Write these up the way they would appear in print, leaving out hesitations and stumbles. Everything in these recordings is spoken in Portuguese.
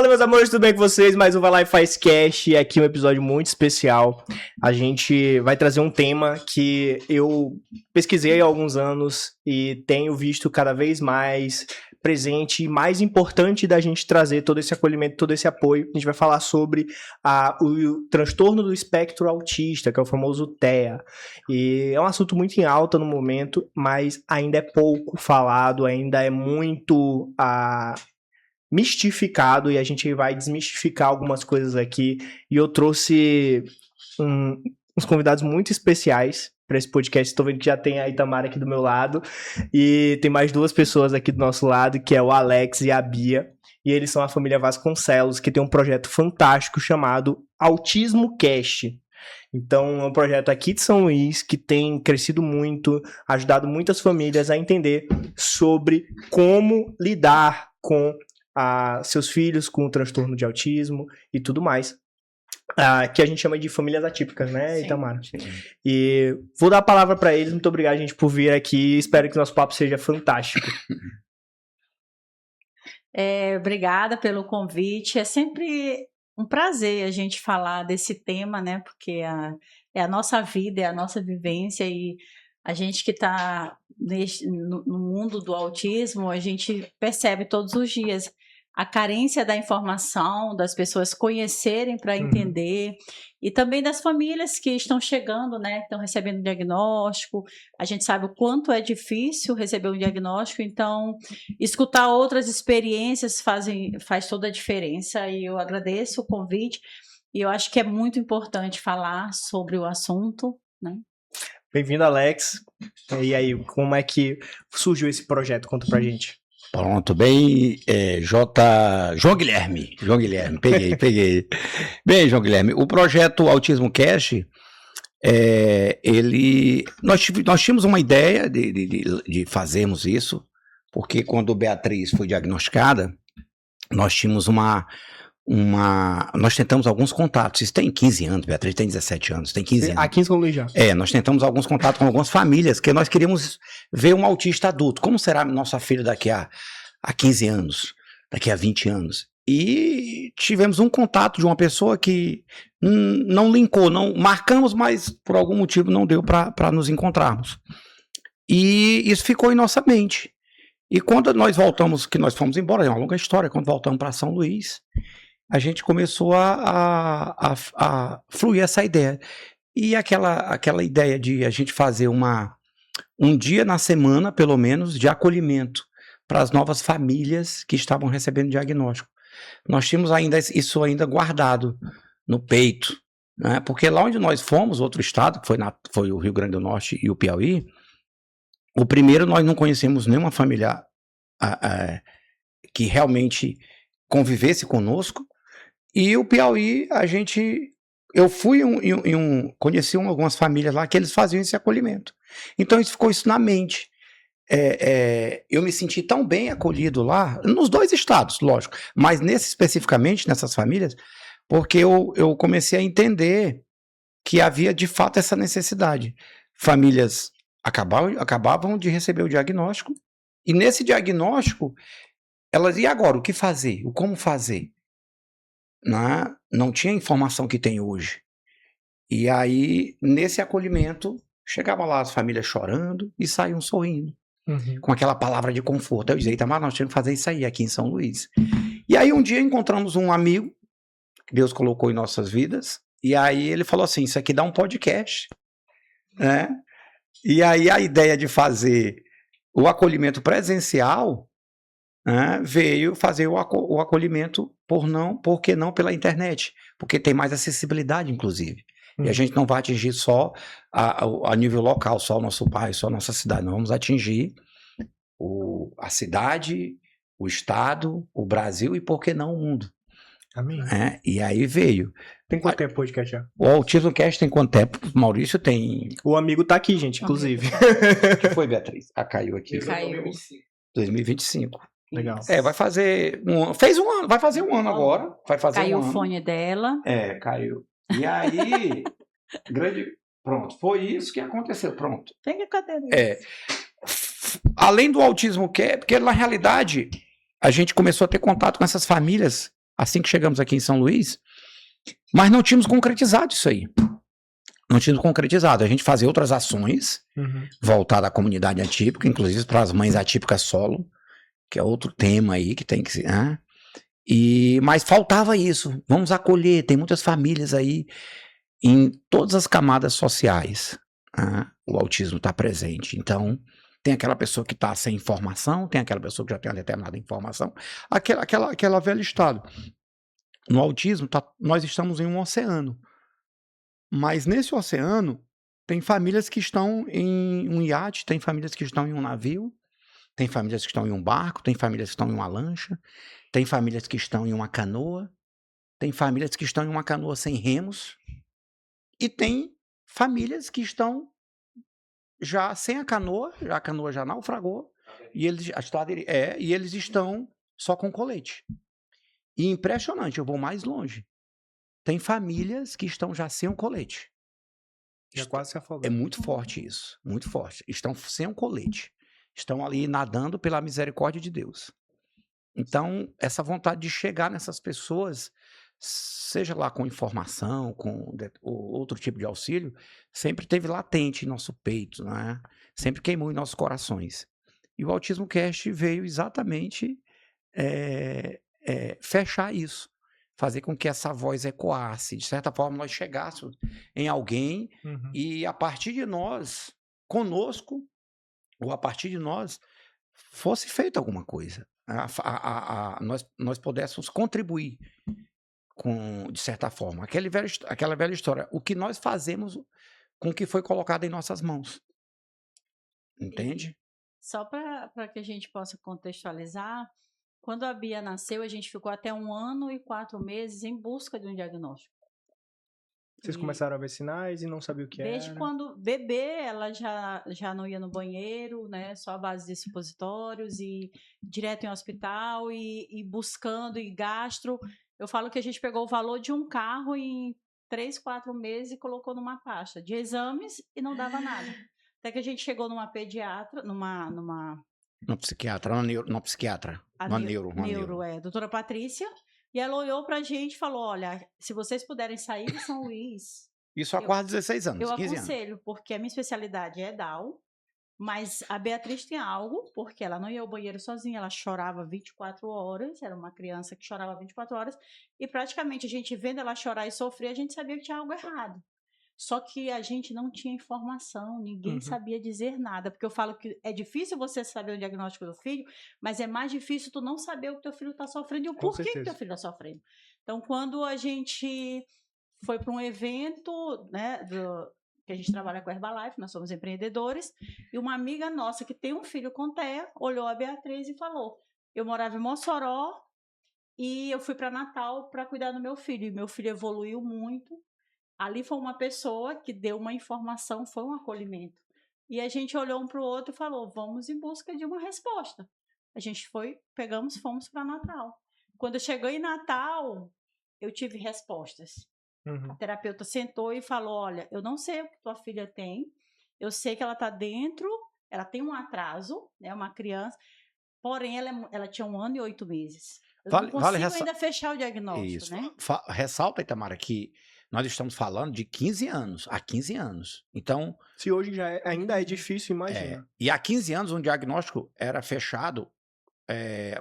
Fala, meus amores, tudo bem com vocês? Mais um Vai Lá e Faz Cast, aqui um episódio muito especial. A gente vai trazer um tema que eu pesquisei há alguns anos e tenho visto cada vez mais presente e mais importante da gente trazer todo esse acolhimento, todo esse apoio. A gente vai falar sobre o transtorno do espectro autista, que é o famoso TEA. E é um assunto muito em alta no momento, mas ainda é pouco falado, ainda é muito mistificado, e a gente vai desmistificar algumas coisas aqui. E eu trouxe uns convidados muito especiais para esse podcast. Estou vendo que já tem a Itamara aqui do meu lado e tem mais duas pessoas aqui do nosso lado, que é o Alex e a Bia. E eles são a família Vasconcelos, que tem um projeto fantástico chamado Autismo Cast. Então, é um projeto aqui de São Luís que tem crescido muito, ajudado muitas famílias a entender sobre como lidar com seus filhos com o transtorno de autismo e tudo mais. Que a gente chama de famílias atípicas, né, sim, Itamara? Sim. E vou dar a palavra para eles. Muito obrigado, gente, por vir aqui. Espero que o nosso papo seja fantástico. Obrigada pelo convite. É sempre um prazer a gente falar desse tema, né? Porque é a nossa vida, é a nossa vivência, e a gente que está no mundo do autismo, a gente percebe todos os dias a carência da informação, das pessoas conhecerem para entender, e também das famílias que estão chegando, né, que estão recebendo diagnóstico. A gente sabe o quanto é difícil receber um diagnóstico, então escutar outras experiências faz toda a diferença, e eu agradeço o convite, e eu acho que é muito importante falar sobre o assunto, né? Bem-vindo, Alex. E aí, como é que surgiu esse projeto? Conta pra gente. Pronto, bem, João Guilherme, peguei. Bem, João Guilherme, o projeto Autismo Cast, nós tínhamos uma ideia de fazermos isso, porque quando Beatriz foi diagnosticada, nós tínhamos nós tentamos alguns contatos. Isso tem 15 anos, Beatriz tem 17 anos, tem 15 anos. Aqui em São Luís já. Nós tentamos alguns contatos com algumas famílias, que nós queríamos ver um autista adulto. Como será nossa filha daqui a 15 anos, daqui a 20 anos? E tivemos um contato de uma pessoa que não linkou, não marcamos, mas por algum motivo não deu para nos encontrarmos. E isso ficou em nossa mente. E quando nós voltamos, que nós fomos embora, é uma longa história, quando voltamos para São Luís, a gente começou a fluir essa ideia. E aquela ideia de a gente fazer um dia na semana, pelo menos, de acolhimento para as novas famílias que estavam recebendo diagnóstico. Nós tínhamos isso ainda guardado no peito, né? Porque lá onde nós fomos, outro estado, que foi o Rio Grande do Norte e o Piauí, o primeiro nós não conhecemos nenhuma família que realmente convivesse conosco. E o Piauí, eu fui conheci algumas famílias lá que eles faziam esse acolhimento. Então ficou isso na mente. Eu me senti tão bem acolhido lá, nos dois estados, lógico, mas especificamente nessas famílias, porque eu comecei a entender que havia de fato essa necessidade. Famílias acabavam de receber o diagnóstico, e nesse diagnóstico, elas, e agora, o que fazer? O como fazer? Não tinha a informação que tem hoje. E aí, nesse acolhimento, chegava lá as famílias chorando e saíam sorrindo, com aquela palavra de conforto. Eu dizia, Itamar, nós tínhamos que fazer isso aí aqui em São Luís. E aí, um dia, encontramos um amigo que Deus colocou em nossas vidas, e aí ele falou assim, isso aqui dá um podcast, né? E aí, a ideia de fazer o acolhimento presencial, veio fazer o acolhimento por que não pela internet, porque tem mais acessibilidade, inclusive. E a gente não vai atingir só a nível local, só o nosso bairro, só a nossa cidade. Nós vamos atingir a cidade, o estado, o Brasil e, por que não, o mundo. Amém. E aí veio. Tem quanto tempo o podcast já? O Autismo Cast tem quanto tempo? Maurício tem... O amigo tá aqui, gente, inclusive. O que foi, Beatriz? Caiu aqui. Caiu. 2025. Legal. Vai fazer um ano. Fez um ano, vai fazer um ano agora. Caiu um ano. O fone dela. Caiu. E aí, pronto, foi isso que aconteceu, pronto. Pega a cadeira. Além do autismo, porque na realidade, a gente começou a ter contato com essas famílias assim que chegamos aqui em São Luís, mas não tínhamos concretizado isso aí. Não tínhamos concretizado. A gente fazia outras ações voltadas à comunidade atípica, inclusive para as mães atípicas solo, que é outro tema aí que tem que ser. Né? Mas faltava isso. Vamos acolher. Tem muitas famílias aí em todas as camadas sociais. Né? O autismo está presente. Então, tem aquela pessoa que está sem informação, tem aquela pessoa que já tem uma determinada informação. Aquela velha história. No autismo, nós estamos em um oceano. Mas nesse oceano, tem famílias que estão em um iate, tem famílias que estão em um navio, tem famílias que estão em um barco, tem famílias que estão em uma lancha, tem famílias que estão em uma canoa, tem famílias que estão em uma canoa sem remos, e tem famílias que estão já sem a canoa já naufragou, e eles estão só com colete. E impressionante, eu vou mais longe. Tem famílias que estão já sem um colete. Já quase se afogando. É muito forte isso, muito forte. Estão sem um colete. Estão ali nadando pela misericórdia de Deus. Então, essa vontade de chegar nessas pessoas, seja lá com informação, com outro tipo de auxílio, sempre teve latente em nosso peito, né? Sempre queimou em nossos corações. E o Autismo Cast veio exatamente fechar isso. Fazer com que essa voz ecoasse. De certa forma, nós chegássemos em alguém e a partir de nós, conosco, ou a partir de nós, fosse feita alguma coisa. Nós pudéssemos contribuir de certa forma. Aquela velha história. O que nós fazemos com o que foi colocado em nossas mãos. Entende? Só para que a gente possa contextualizar, quando a Bia nasceu, a gente ficou até 1 ano e 4 meses em busca de um diagnóstico. Vocês começaram a ver sinais e não sabiam o que era? Desde quando bebê, ela já não ia no banheiro, né? Só a base de supositórios e direto em hospital e buscando e gastro. Eu falo que a gente pegou o valor de um carro em 3, 4 meses e colocou numa pasta de exames e não dava nada. Até que a gente chegou numa pediatra, numa psiquiatra, uma psiquiatra. Uma neuro. Doutora Patrícia. E ela olhou pra gente e falou, olha, se vocês puderem sair de São Luís... Isso há quase 16 anos, 15 anos. Eu aconselho, porque a minha especialidade é Down, mas a Beatriz tem algo, porque ela não ia ao banheiro sozinha, ela chorava 24 horas, era uma criança que chorava 24 horas, e praticamente a gente vendo ela chorar e sofrer, a gente sabia que tinha algo errado. Só que a gente não tinha informação, ninguém sabia dizer nada, porque eu falo que é difícil você saber o diagnóstico do filho, mas é mais difícil tu não saber o que teu filho está sofrendo e o porquê que teu filho está sofrendo. Então, quando a gente foi para um evento, né, que a gente trabalha com a Herbalife, nós somos empreendedores, e uma amiga nossa que tem um filho com TEA, olhou a Beatriz e falou, eu morava em Mossoró e eu fui para Natal para cuidar do meu filho, e meu filho evoluiu muito. Ali foi uma pessoa que deu uma informação, foi um acolhimento. E a gente olhou um para o outro e falou, vamos em busca de uma resposta. A gente fomos para Natal. Quando chegou em Natal, eu tive respostas. A terapeuta sentou e falou, olha, eu não sei o que tua filha tem, eu sei que ela está dentro, ela tem um atraso, né, uma criança, porém ela tinha 1 ano e 8 meses. Eu não consigo ainda fechar o diagnóstico, isso. Né? Ressalta, Itamara, que nós estamos falando de 15 anos, há 15 anos. Então... Se hoje ainda é difícil, imagina. E há 15 anos um diagnóstico era fechado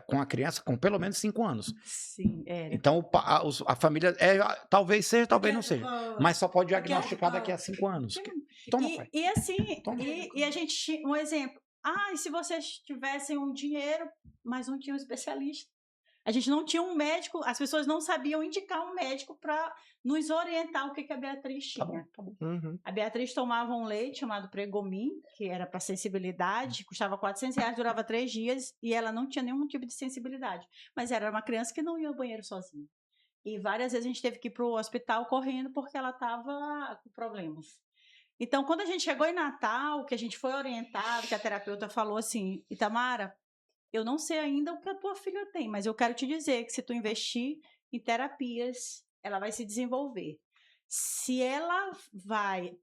com a criança com pelo menos 5 anos. Sim, era. Então a família, talvez seja, talvez não seja, mas só pode diagnosticar daqui a 5 anos. Toma, pai. E assim, e a gente, um exemplo, e se vocês tivessem um dinheiro, mas não tinha um especialista? A gente não tinha um médico, as pessoas não sabiam indicar um médico para nos orientar o que a Beatriz tinha. A Beatriz tomava um leite chamado Pregomin, que era para sensibilidade, custava R$400, durava 3 dias e ela não tinha nenhum tipo de sensibilidade. Mas era uma criança que não ia ao banheiro sozinha. E várias vezes a gente teve que ir para o hospital correndo porque ela estava com problemas. Então, quando a gente chegou em Natal, que a gente foi orientado, que a terapeuta falou assim, Itamara, eu não sei ainda o que a tua filha tem, mas eu quero te dizer que se tu investir em terapias, ela vai se desenvolver. Se ela vai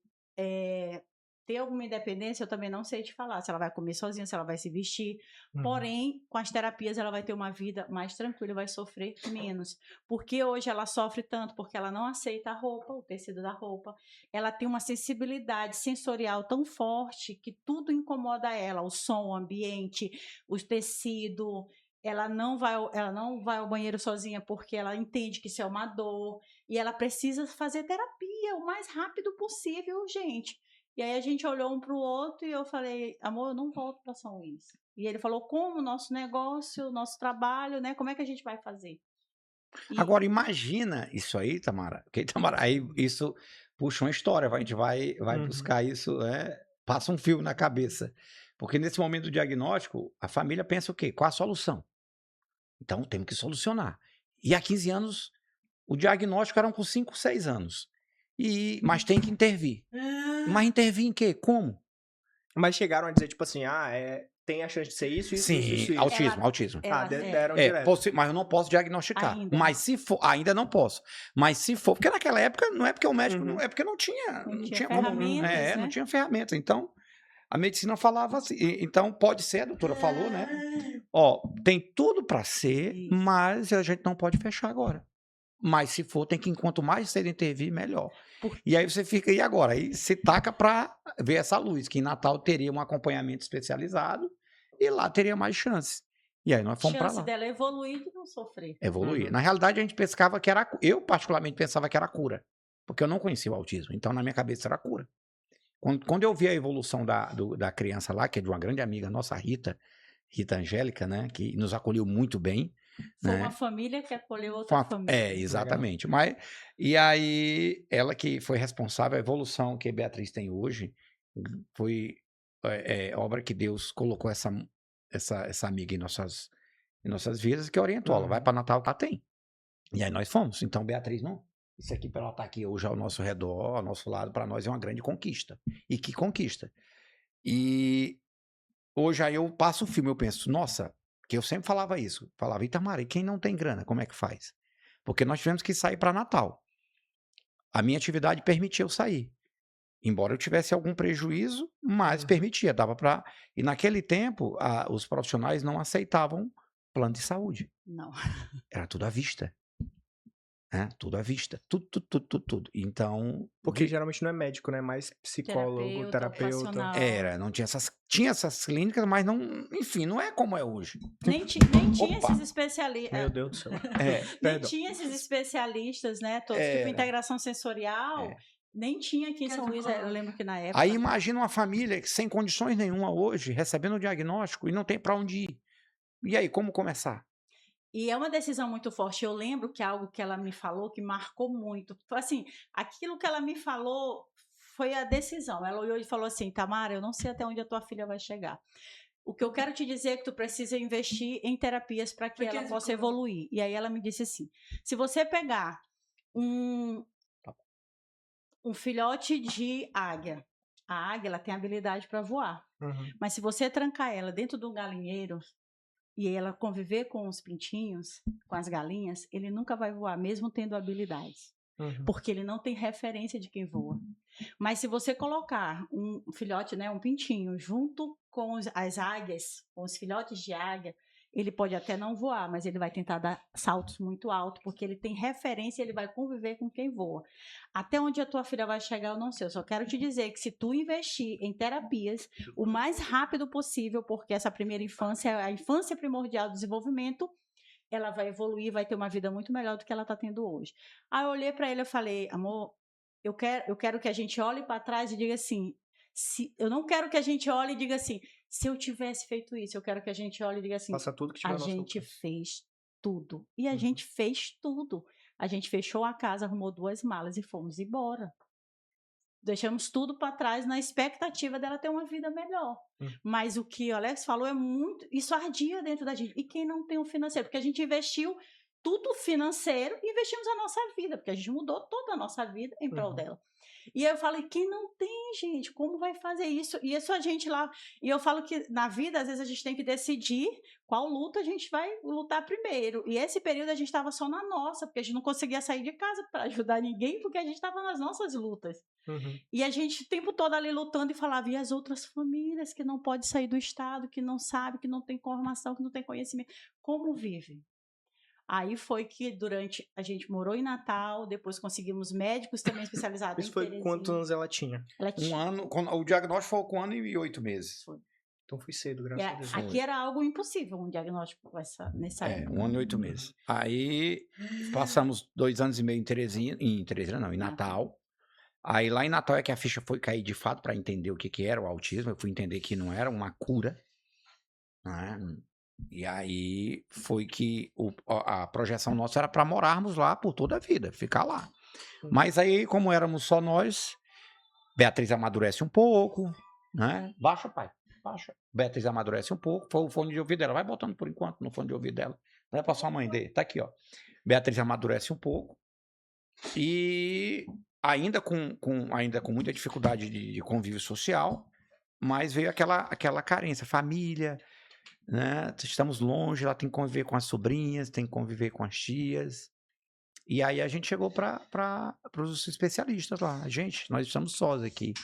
ter alguma independência, eu também não sei te falar se ela vai comer sozinha, se ela vai se vestir. Uhum. Porém, com as terapias, ela vai ter uma vida mais tranquila, vai sofrer menos. Porque hoje ela sofre tanto, porque ela não aceita a roupa, o tecido da roupa. Ela tem uma sensibilidade sensorial tão forte que tudo incomoda ela, o som, o ambiente, o tecido. Ela não vai ao banheiro sozinha porque ela entende que isso é uma dor. E ela precisa fazer terapia o mais rápido possível, gente. E aí a gente olhou um para o outro e eu falei, amor, eu não volto para São Luís. E ele falou, como? Nosso negócio, nosso trabalho, né? Como é que a gente vai fazer? Agora, imagina isso aí, Tamara. Porque, Tamara, aí isso puxa uma história. A gente vai buscar isso, né? Passa um fio na cabeça. Porque nesse momento do diagnóstico, a família pensa o quê? Qual a solução? Então, temos que solucionar. E há 15 anos, o diagnóstico era com 5, 6 anos. Mas tem que intervir. Mas intervir em quê? Como? Mas chegaram a dizer, tipo assim, tem a chance de ser isso, isso, Sim, isso, isso. autismo. Deram direto. Mas eu não posso diagnosticar. Ainda. Mas se for, ainda não posso. Mas se for, porque naquela época não é porque o médico, Uhum. é porque não tinha ferramentas, né? não tinha ferramentas. Então, a medicina falava assim. Então, pode ser, a doutora falou, né? Ó, tem tudo para ser, Isso. mas a gente não pode fechar agora. Mas se for, tem que, quanto mais cedo intervir, melhor. E aí você fica, e agora? Aí se taca para ver essa luz, que em Natal teria um acompanhamento especializado e lá teria mais chance. E aí nós fomos para lá. Chance dela evoluir e não sofrer. Evoluir. Uhum. Na realidade, a gente pensava que era... Eu, particularmente, pensava que era cura. Porque eu não conhecia o autismo. Então, na minha cabeça, era cura. Quando eu vi a evolução da criança lá, que é de uma grande amiga nossa, Rita Angélica, né? Que nos acolheu muito bem. Foi né? uma família que acolheu outra família. Exatamente. Mas, e aí, ela que foi responsável, a evolução que a Beatriz tem hoje, foi obra que Deus colocou essa amiga em nossas vidas, que orientou. Ela vai para Natal, tem. E aí nós fomos. Então, Beatriz, não. Isso aqui, para ela estar aqui hoje ao nosso redor, ao nosso lado, para nós é uma grande conquista. E que conquista. E hoje aí eu passo o filme, eu penso, nossa, que eu sempre falava isso. Falava, Itamar, e quem não tem grana, como é que faz? Porque nós tivemos que sair para Natal. A minha atividade permitia eu sair. Embora eu tivesse algum prejuízo, mas permitia, dava para... E naquele tempo, os profissionais não aceitavam plano de saúde. Não. Era tudo à vista. Tudo à vista. Tudo. Então... Porque geralmente não é médico, né? Mais psicólogo, terapeuta. Não tinha tinha essas clínicas, mas não... Enfim, não é como é hoje. Nem tinha esses especialistas. Meu Deus do céu. Nem tinha esses especialistas, né? Todos, tipo integração sensorial. Nem tinha aqui em São Luís, eu lembro que na época... Aí imagina uma família sem condições nenhuma hoje, recebendo o diagnóstico e não tem para onde ir. E aí, como começar? E é uma decisão muito forte. Eu lembro que algo que ela me falou que marcou muito. Assim, aquilo que ela me falou foi a decisão. Ela olhou e falou assim, Tamara, eu não sei até onde a tua filha vai chegar. O que eu quero te dizer é que tu precisa investir em terapias para que ela possa evoluir. E aí ela me disse assim, se você pegar um filhote de águia, a águia ela tem habilidade para voar. Mas se você trancar ela dentro de um galinheiro e ela conviver com os pintinhos, com as galinhas, ele nunca vai voar, mesmo tendo habilidades. Porque ele não tem referência de quem voa. Mas se você colocar um filhote, né, um pintinho, junto com as águias, com os filhotes de águia, ele pode até não voar, mas ele vai tentar dar saltos muito altos, porque ele tem referência e ele vai conviver com quem voa. Até onde a tua filha vai chegar, eu não sei. Eu só quero te dizer que se tu investir em terapias o mais rápido possível, porque essa primeira infância é a infância primordial do desenvolvimento, ela vai evoluir, vai ter uma vida muito melhor do que ela está tendo hoje. Aí eu olhei para ele e falei, amor, eu quero que a gente olhe para trás e diga assim, eu não quero que a gente olhe e diga assim, se eu tivesse feito isso, eu quero que a gente olhe e diga assim, faça tudo que tiver a gente fez tudo. E a gente fez tudo. A gente fechou a casa, arrumou 2 malas e fomos embora. Deixamos tudo para trás na expectativa dela ter uma vida melhor. Mas o que o Alex falou é muito... Isso ardia dentro da gente. E quem não tem o financeiro? Porque a gente investiu tudo financeiro e investimos a nossa vida, porque a gente mudou toda a nossa vida em prol dela. E eu falei, quem não tem, gente, como vai fazer isso? E isso a gente lá... E eu falo que na vida, às vezes, a gente tem que decidir qual luta a gente vai lutar primeiro. E esse período a gente estava só na nossa, porque a gente não conseguia sair de casa para ajudar ninguém, porque a gente estava nas nossas lutas. E a gente o tempo todo ali lutando e falava, e as outras famílias que não podem sair do estado, que não sabem, que não tem informação, que não tem conhecimento, como vivem? Aí foi que a gente morou em Natal, depois conseguimos médicos também especializados Isso foi quantos anos ela tinha? Ela tinha. Um ano, o diagnóstico foi com 1 ano e 8 meses. Foi. Então foi cedo, graças a Deus. Aqui era algo impossível, um diagnóstico nessa época. 1 ano e 8 meses. Aí passamos 2 anos e meio em Teresina não, em Natal. Aí lá em Natal é que a ficha foi cair de fato para entender o que era o autismo. Eu fui entender que não era uma cura, né? E aí foi que a projeção nossa era para morarmos lá por toda a vida, ficar lá. Mas aí, como éramos só nós, Beatriz amadurece um pouco, né? Baixa, pai, baixa. Beatriz amadurece um pouco, foi o fone de ouvido dela. Vai botando por enquanto no fone de ouvido dela. Vai para sua mãe dele, tá aqui, ó. Beatriz amadurece um pouco e ainda com muita dificuldade de convívio social, mas veio aquela carência, família, né? Estamos longe, ela tem que conviver com as sobrinhas, tem que conviver com as tias. E aí a gente chegou para os especialistas lá. Gente, nós estamos sós aqui.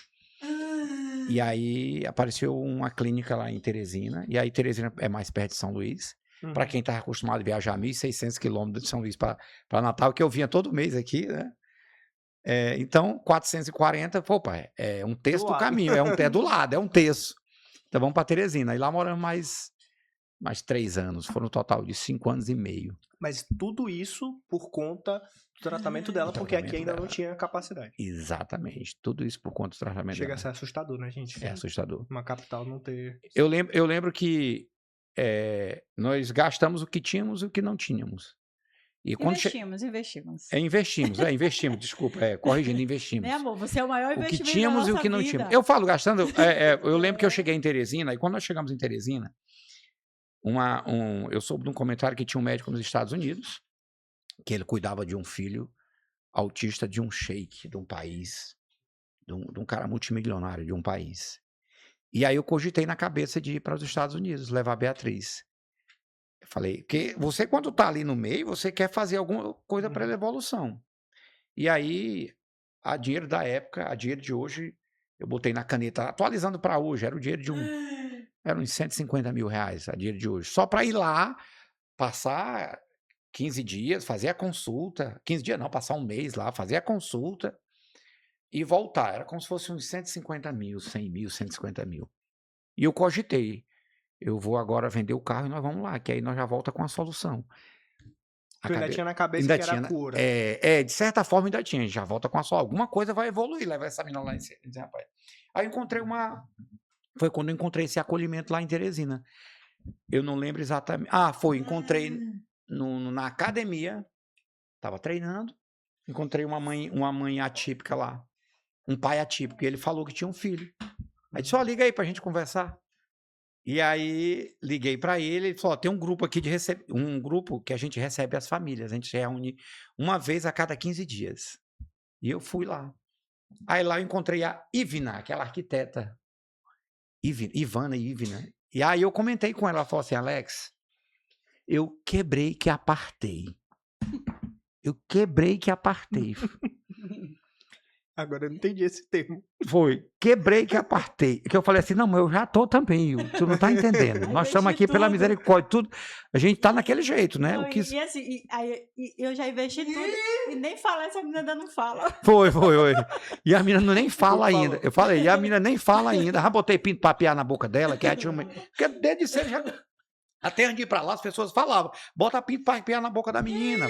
E aí apareceu uma clínica lá em Teresina. E aí Teresina é mais perto de São Luís. Para quem estava acostumado a viajar 1.600 quilômetros de São Luís para Natal, que eu vinha todo mês aqui, né? Então, 440, pô, pai, é um terço do caminho, é do lado, é um terço. Então vamos para Teresina. E lá moramos mais 3 anos, foram um total de 5 anos e meio. Mas tudo isso por conta do tratamento dela, porque aqui ainda não tinha capacidade. Exatamente, tudo isso por conta do tratamento Chega dela. a ser assustador, né, gente? É assustador. Uma capital não ter... Eu lembro que nós gastamos o que tínhamos e o que não tínhamos. E quando investimos, desculpa, corrigindo, investimos. Né, amor? Você é o maior investimento o que tínhamos e o que não tínhamos. Eu falo gastando, eu lembro que eu cheguei em Teresina, e quando nós chegamos em Teresina, eu soube de um comentário que tinha um médico nos Estados Unidos, que ele cuidava de um filho autista de um sheik, de um país, de um cara multimilionário de um país. E aí eu cogitei na cabeça de ir para os Estados Unidos, levar a Beatriz. Eu falei, porque você quando está ali no meio, você quer fazer alguma coisa para a evolução. E aí, a dinheiro da época, a dinheiro de hoje, eu botei na caneta, atualizando para hoje, era o dinheiro de era uns 150 mil reais, a dinheiro de hoje. Só para ir lá, passar 15 dias, fazer a consulta, 15 dias não, passar um mês lá, fazer a consulta e voltar. Era como se fosse uns 150 mil, 100 mil, 150 mil. E eu cogitei. Eu vou agora vender o carro e nós vamos lá, que aí nós já volta com a solução. Tu ainda tinha na cabeça que era a cura. De certa forma ainda tinha, a gente já volta com a solução. Alguma coisa vai evoluir, levar essa menina lá em cima. Rapaz. Aí eu encontrei foi quando eu encontrei esse acolhimento lá em Teresina. Eu não lembro exatamente. Encontrei na academia, estava treinando, encontrei uma mãe atípica lá, um pai atípico, e ele falou que tinha um filho. Aí disse, liga aí pra gente conversar. E aí liguei para ele falou, tem um grupo aqui um grupo que a gente recebe as famílias, a gente se reúne uma vez a cada 15 dias. E eu fui lá. Aí lá eu encontrei a Ivna, aquela arquiteta. Ivana. E aí eu comentei com ela falou assim, Alex, eu quebrei que apartei. Agora eu não entendi esse termo. Foi, quebrei que apartei. Que eu falei assim, não, mas eu já tô também, tu não tá entendendo. Nós estamos aqui pela misericórdia, tudo. A gente tá naquele jeito, né? Não, e assim, eu já investi tudo e nem falar, essa menina ainda não fala. Foi. E a menina nem fala ainda. Eu falei, e a menina nem fala ainda. Já botei pinto papiar na boca dela, que porque desde cedo já... Até antes de ir pra lá, as pessoas falavam, bota pinto para piar na boca da menina.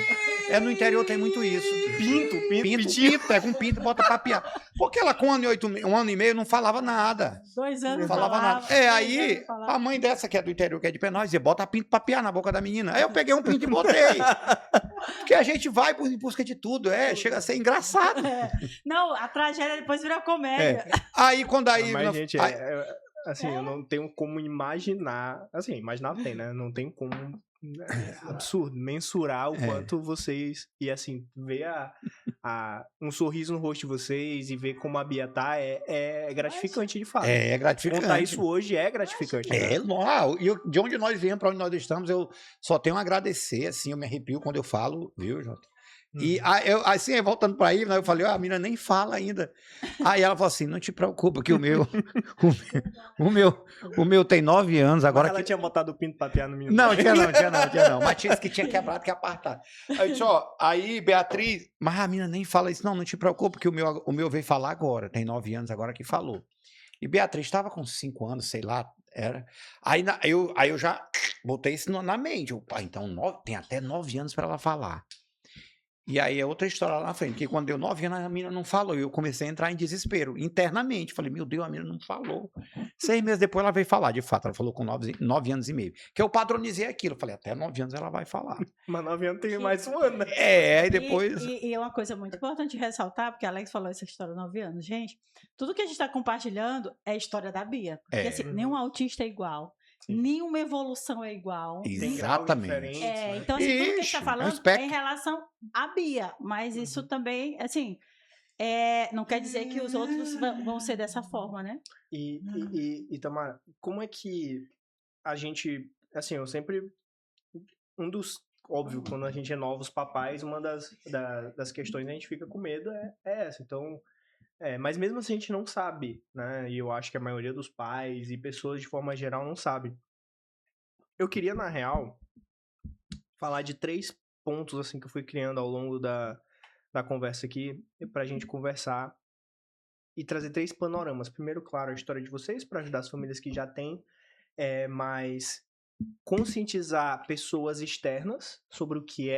No interior tem muito isso. Pinto, pega um pinto e bota para piar. Porque ela com 1 ano e meio não falava nada. 2 anos não falava nada. Aí a mãe dessa que é do interior, que é de Penóis, dizia, bota pinto para piar na boca da menina. Aí eu peguei um pinto e botei. Porque a gente vai em busca de tudo, chega a ser engraçado. Não, a tragédia depois vira comédia. Aí quando Mas, gente, assim, eu não tenho como imaginar. Assim, imaginar tem, né? Não tenho como absurdo. Mensurar o quanto vocês... E assim, ver um sorriso no rosto de vocês e ver como a Bia tá é gratificante de fato. É gratificante. Contar isso hoje é gratificante. Né? E de onde nós viemos para onde nós estamos, eu só tenho a agradecer, assim, eu me arrepio quando eu falo, viu, Jota? E assim, voltando para aí, né, eu falei, a menina nem fala ainda. Aí ela falou assim, não te preocupa, que o meu tem 9 anos agora. Mas ela tinha botado o pinto pra piar no menino. Não, tinha não. Mas tinha que tinha quebrado, que apartar. Aí eu disse, aí Beatriz, mas a menina nem fala isso, não te preocupa, que o meu veio falar agora, tem 9 anos agora que falou. E Beatriz estava com 5 anos, sei lá, era. Aí eu já botei isso na mente. Então tem até 9 anos para ela falar. E aí é outra história lá na frente, porque quando deu 9 anos a menina não falou, e eu comecei a entrar em desespero, internamente, falei, meu Deus, a menina não falou. 6 meses depois ela veio falar, de fato, ela falou com 9 anos e meio, que eu padronizei aquilo, eu falei, até 9 anos ela vai falar. Mas 9 anos tem mais um ano, né? Aí depois... E é uma coisa muito importante ressaltar, porque a Alex falou essa história de 9 anos, gente, tudo que a gente está compartilhando é a história da Bia, porque assim, nenhum autista é igual. Sim. Nenhuma evolução é igual. Exatamente. Então, assim, tudo que a gente está falando é em relação à Bia, mas isso também, assim, não quer dizer que os outros vão ser dessa forma, né? E Tamara, como é que a gente, assim, eu sempre, óbvio, quando a gente é novos papais, uma das questões que a gente fica com medo é essa, então... mas mesmo assim a gente não sabe, né? E eu acho que a maioria dos pais e pessoas de forma geral não sabe. Eu queria, na real, falar de 3 pontos assim que eu fui criando ao longo da conversa aqui, pra gente conversar e trazer 3 panoramas. Primeiro, claro, a história de vocês, para ajudar as famílias que já têm, mas conscientizar pessoas externas sobre o que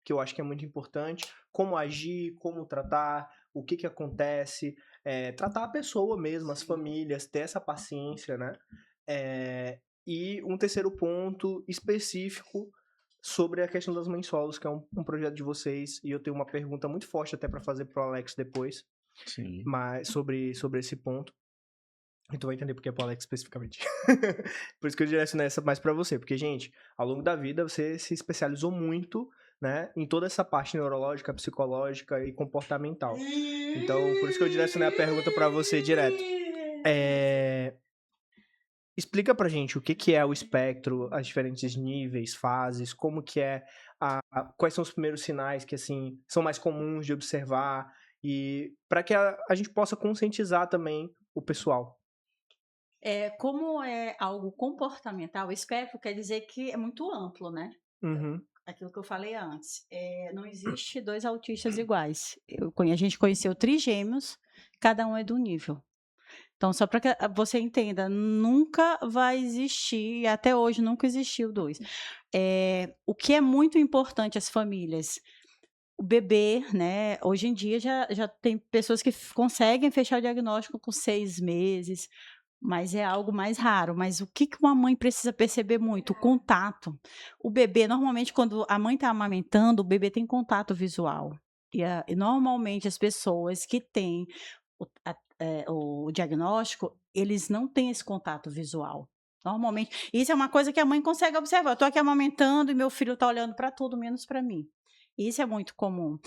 eu acho que é muito importante, como agir, como tratar, o que acontece, tratar a pessoa mesmo, as famílias, ter essa paciência, né? E um terceiro ponto específico sobre a questão das mães solos, que é um projeto de vocês, e eu tenho uma pergunta muito forte até para fazer pro Alex depois. Sim. Mas sobre esse ponto. E tu vai entender porque é pro Alex especificamente. Por isso que eu direcionei essa mais pra você. Porque, gente, ao longo da vida você se especializou muito, né, em toda essa parte neurológica, psicológica e comportamental. Então, por isso que eu direcionei a pergunta pra você direto. Explica pra gente o que é o espectro, as diferentes níveis, fases, como que é, quais são os primeiros sinais que, assim, são mais comuns de observar e para que a gente possa conscientizar também o pessoal. Como é algo comportamental, o espectro quer dizer que é muito amplo, né? Uhum. Aquilo que eu falei antes. Não existe 2 autistas iguais. A gente conheceu trigêmeos, cada um é de um nível. Então, só para que você entenda, nunca vai existir, até hoje nunca existiu 2. O que é muito importante às famílias, o bebê, né? Hoje em dia já tem pessoas que conseguem fechar o diagnóstico com 6 meses, mas é algo mais raro. Mas o que uma mãe precisa perceber muito? O contato. O bebê, normalmente, quando a mãe está amamentando, o bebê tem contato visual. E normalmente as pessoas que têm o diagnóstico, eles não têm esse contato visual. Normalmente, isso é uma coisa que a mãe consegue observar. Eu estou aqui amamentando e meu filho está olhando para tudo, menos para mim. Isso é muito comum.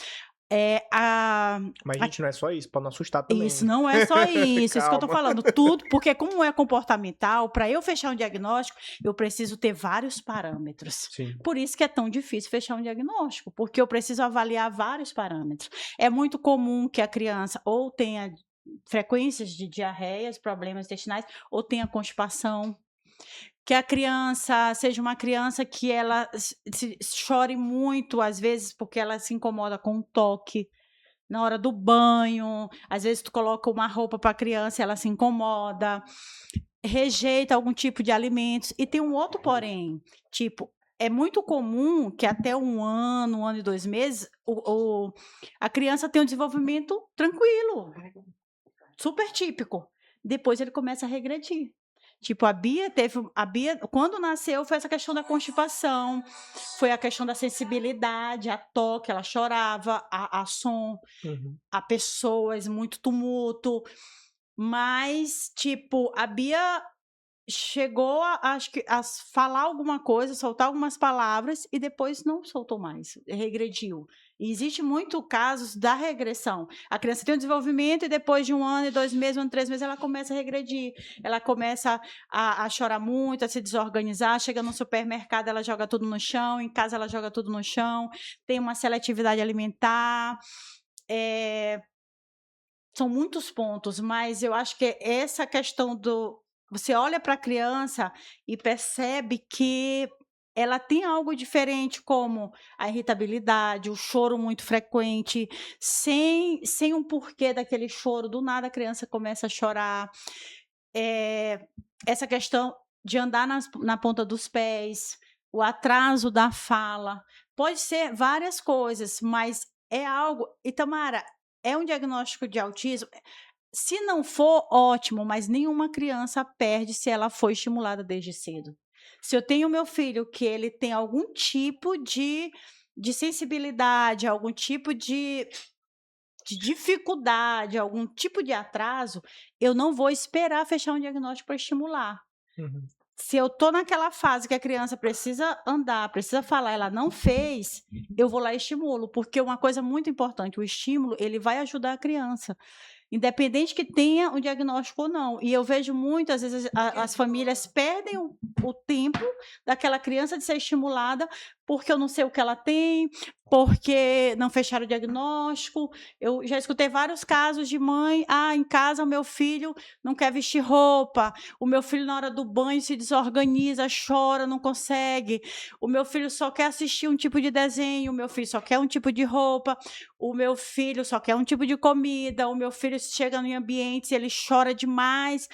Mas, gente, não é só isso, para não assustar também. Isso não é só isso, isso que eu tô falando. Tudo, porque como é comportamental, para eu fechar um diagnóstico, eu preciso ter vários parâmetros. Sim. Por isso que é tão difícil fechar um diagnóstico, porque eu preciso avaliar vários parâmetros. É muito comum que a criança ou tenha frequências de diarreias, problemas intestinais, ou tenha constipação. Que a criança seja uma criança que ela chore muito, às vezes, porque ela se incomoda com um toque. Na hora do banho, às vezes tu coloca uma roupa para a criança, ela se incomoda, rejeita algum tipo de alimentos. E tem um outro porém, tipo, é muito comum que até 1 ano e 2 meses, a criança tem um desenvolvimento tranquilo, super típico. Depois ele começa a regredir. Tipo, a Bia, quando nasceu, foi essa questão da constipação, foi a questão da sensibilidade, a toque, ela chorava, a som, a pessoas, muito tumulto. Mas, tipo, a Bia chegou acho que a falar alguma coisa, soltar algumas palavras e depois não soltou mais, regrediu. E existe muito casos da regressão. A criança tem um desenvolvimento e depois de 1 ano, 2 meses, 1 ano, 3 meses, ela começa a regredir. Ela começa a chorar muito, a se desorganizar, chega no supermercado, ela joga tudo no chão, em casa ela joga tudo no chão, tem uma seletividade alimentar, são muitos pontos, mas eu acho que essa questão você olha para a criança e percebe que ela tem algo diferente, como a irritabilidade, o choro muito frequente, sem um porquê daquele choro, do nada a criança começa a chorar. Essa questão de andar na ponta dos pés, o atraso da fala, pode ser várias coisas, mas é algo... Itamara, é um diagnóstico de autismo... Se não for, ótimo, mas nenhuma criança perde se ela foi estimulada desde cedo. Se eu tenho meu filho que ele tem algum tipo de sensibilidade, algum tipo de dificuldade, algum tipo de atraso, eu não vou esperar fechar um diagnóstico para estimular. Uhum. Se eu estou naquela fase que a criança precisa andar, precisa falar, ela não fez, eu vou lá e estimulo, porque uma coisa muito importante, o estímulo, ele vai ajudar a criança, independente que tenha um diagnóstico ou não. E eu vejo muitas vezes as famílias perdem o tempo daquela criança de ser estimulada porque eu não sei o que ela tem, porque não fecharam o diagnóstico. Eu já escutei vários casos de mãe, em casa o meu filho não quer vestir roupa, o meu filho na hora do banho se desorganiza, chora, não consegue, o meu filho só quer assistir um tipo de desenho, o meu filho só quer um tipo de roupa, o meu filho só quer um tipo de comida, o meu filho chega em ambientes e ele chora demais,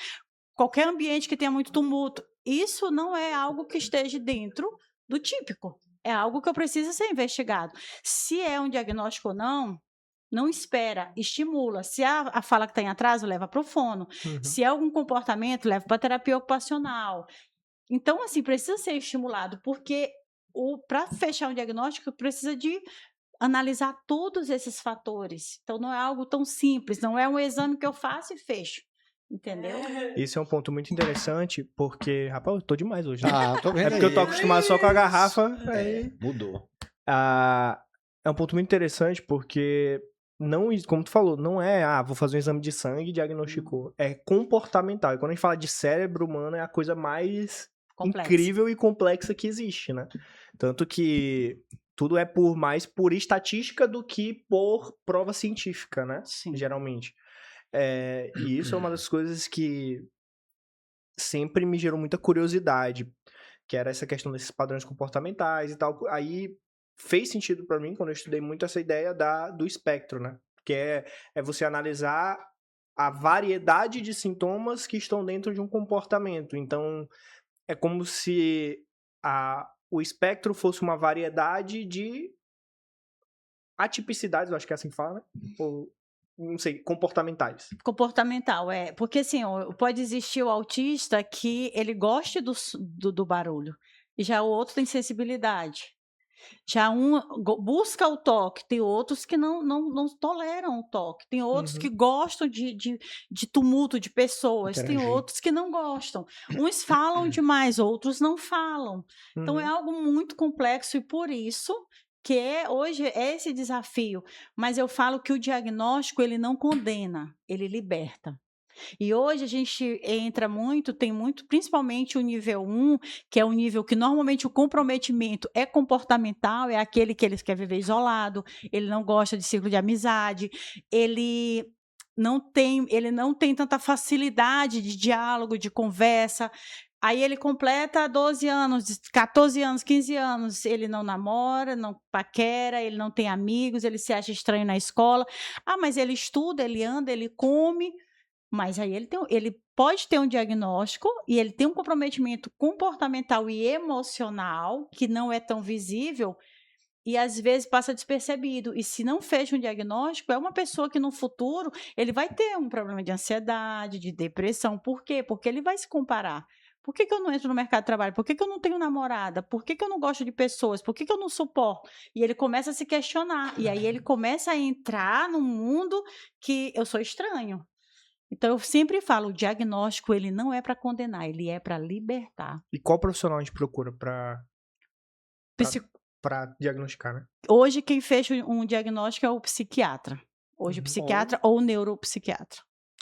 qualquer ambiente que tenha muito tumulto. Isso não é algo que esteja dentro do típico. É algo que eu preciso ser investigado. Se é um diagnóstico ou não, não espera, estimula. Se a fala que está em atraso, leva para o fono. Uhum. Se é algum comportamento, leva para a terapia ocupacional. Então, assim, precisa ser estimulado, porque para fechar um diagnóstico, precisa de analisar todos esses fatores. Então, não é algo tão simples, não é um exame que eu faço e fecho. Entendeu? Esse é um ponto muito interessante, porque, rapaz, eu tô demais hoje, né? Tô vendo É porque eu tô aí. acostumado só com a garrafa. Aí... Mudou. É um ponto muito interessante, porque, não, como tu falou, não é, vou fazer um exame de sangue e diagnosticou. É comportamental. E quando a gente fala de cérebro humano, é a coisa mais incrível e complexa que existe, né? Tanto que tudo é mais por estatística do que por prova científica, né? Sim. Geralmente. E isso é uma das coisas que sempre me gerou muita curiosidade, que era essa questão desses padrões comportamentais e tal. Aí fez sentido para mim quando eu estudei muito essa ideia do espectro, né? Que é você analisar a variedade de sintomas que estão dentro de um comportamento. Então, é como se o espectro fosse uma variedade de atipicidades, eu acho que é assim que fala, né? Ou, não sei, comportamentais. Comportamental, porque assim, pode existir o autista que ele goste do barulho, e já o outro tem sensibilidade. Já um busca o toque, tem outros que não toleram o toque, tem outros que gostam de tumulto de pessoas, tem outros que não gostam. Uns falam demais, outros não falam. Então é algo muito complexo e por isso que hoje é esse desafio. Mas eu falo que o diagnóstico ele não condena, ele liberta. E hoje a gente tem muito, principalmente o nível 1, que é o nível que normalmente o comprometimento é comportamental, é aquele que ele quer viver isolado, ele não gosta de ciclo de amizade, ele não tem tanta facilidade de diálogo, de conversa. Aí ele completa 12 anos, 14 anos, 15 anos, ele não namora, não paquera, ele não tem amigos, ele se acha estranho na escola. Mas ele estuda, ele anda, ele come... Mas aí ele pode ter um diagnóstico e ele tem um comprometimento comportamental e emocional que não é tão visível e às vezes passa despercebido. E se não fecha um diagnóstico, é uma pessoa que no futuro ele vai ter um problema de ansiedade, de depressão. Por quê? Porque ele vai se comparar. Por que eu não entro no mercado de trabalho? Por que eu não tenho namorada? Por que eu não gosto de pessoas? Por que eu não suporto? E ele começa a se questionar. E aí ele começa a entrar num mundo que eu sou estranho. Então, eu sempre falo, o diagnóstico, ele não é para condenar, ele é para libertar. E qual profissional a gente procura pra diagnosticar, né? Hoje, quem fecha um diagnóstico é o psiquiatra. Hoje, o psiquiatra ou o neuropsiquiatra.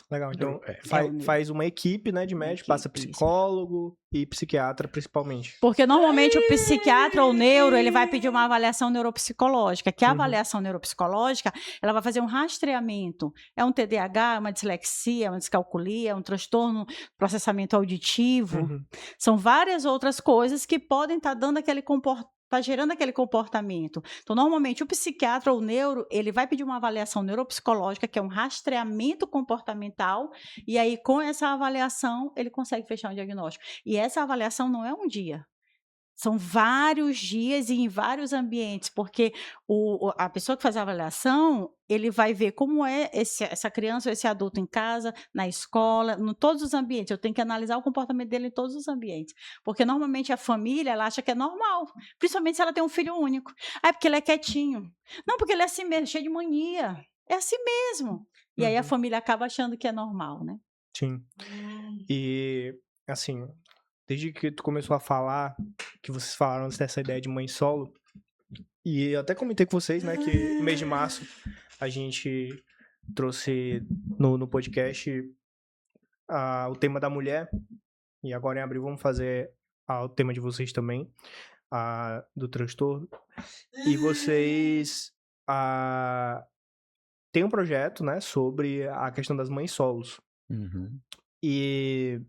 Legal, então o faz uma equipe, né, de médico, passa psicólogo e psiquiatra principalmente. Porque normalmente o psiquiatra ou o neuro, ele vai pedir uma avaliação neuropsicológica, que a avaliação neuropsicológica, ela vai fazer um rastreamento. É um TDAH, uma dislexia, uma descalculia, um transtorno processamento auditivo. São várias outras coisas que podem estar dando aquele comportamento, está gerando aquele comportamento. Então, normalmente, o psiquiatra ou o neuro, ele vai pedir uma avaliação neuropsicológica, que é um rastreamento comportamental, e aí, com essa avaliação, ele consegue fechar um diagnóstico. E essa avaliação não é um dia. São vários dias e em vários ambientes, porque a pessoa que faz a avaliação, ele vai ver como é essa criança ou esse adulto em casa, na escola, em todos os ambientes. Eu tenho que analisar o comportamento dele em todos os ambientes. Porque, normalmente, a família, ela acha que é normal, principalmente se ela tem um filho único. Ah, é porque ele é quietinho. Não, porque ele é assim mesmo, cheio de mania. É assim mesmo. E aí a família acaba achando que é normal, né? Sim. E, assim, desde que tu começou a falar, que vocês falaram dessa ideia de mãe solo, e eu até comentei com vocês, né, que no mês de março a gente trouxe no podcast o tema da mulher, e agora em abril vamos fazer o tema de vocês também, do transtorno. E vocês têm um projeto, né, sobre a questão das mães solos. E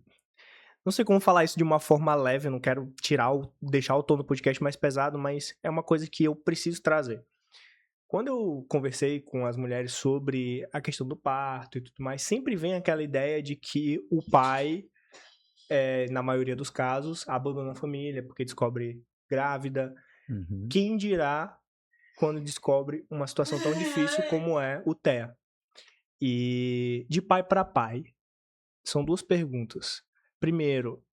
não sei como falar isso de uma forma leve, eu não quero deixar o tom do podcast mais pesado, mas é uma coisa que eu preciso trazer. Quando eu conversei com as mulheres sobre a questão do parto e tudo mais, sempre vem aquela ideia de que o pai, na maioria dos casos, abandona a família porque descobre grávida. Quem dirá quando descobre uma situação tão difícil como é o TEA? E de pai para pai, são duas perguntas. Primeiro,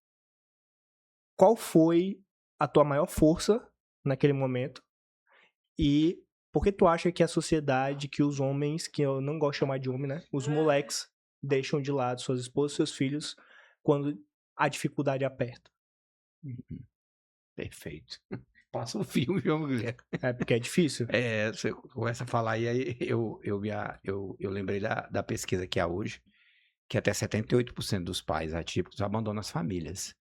qual foi a tua maior força naquele momento? E por que tu acha que a sociedade, que os homens, que eu não gosto de chamar de homem, né? Os moleques deixam de lado suas esposas e seus filhos quando a dificuldade aperta? Perfeito. Passa um fio, João Guilherme. É porque é difícil. Você começa a falar e aí eu lembrei da pesquisa que há hoje, que até 78% dos pais atípicos abandonam as famílias.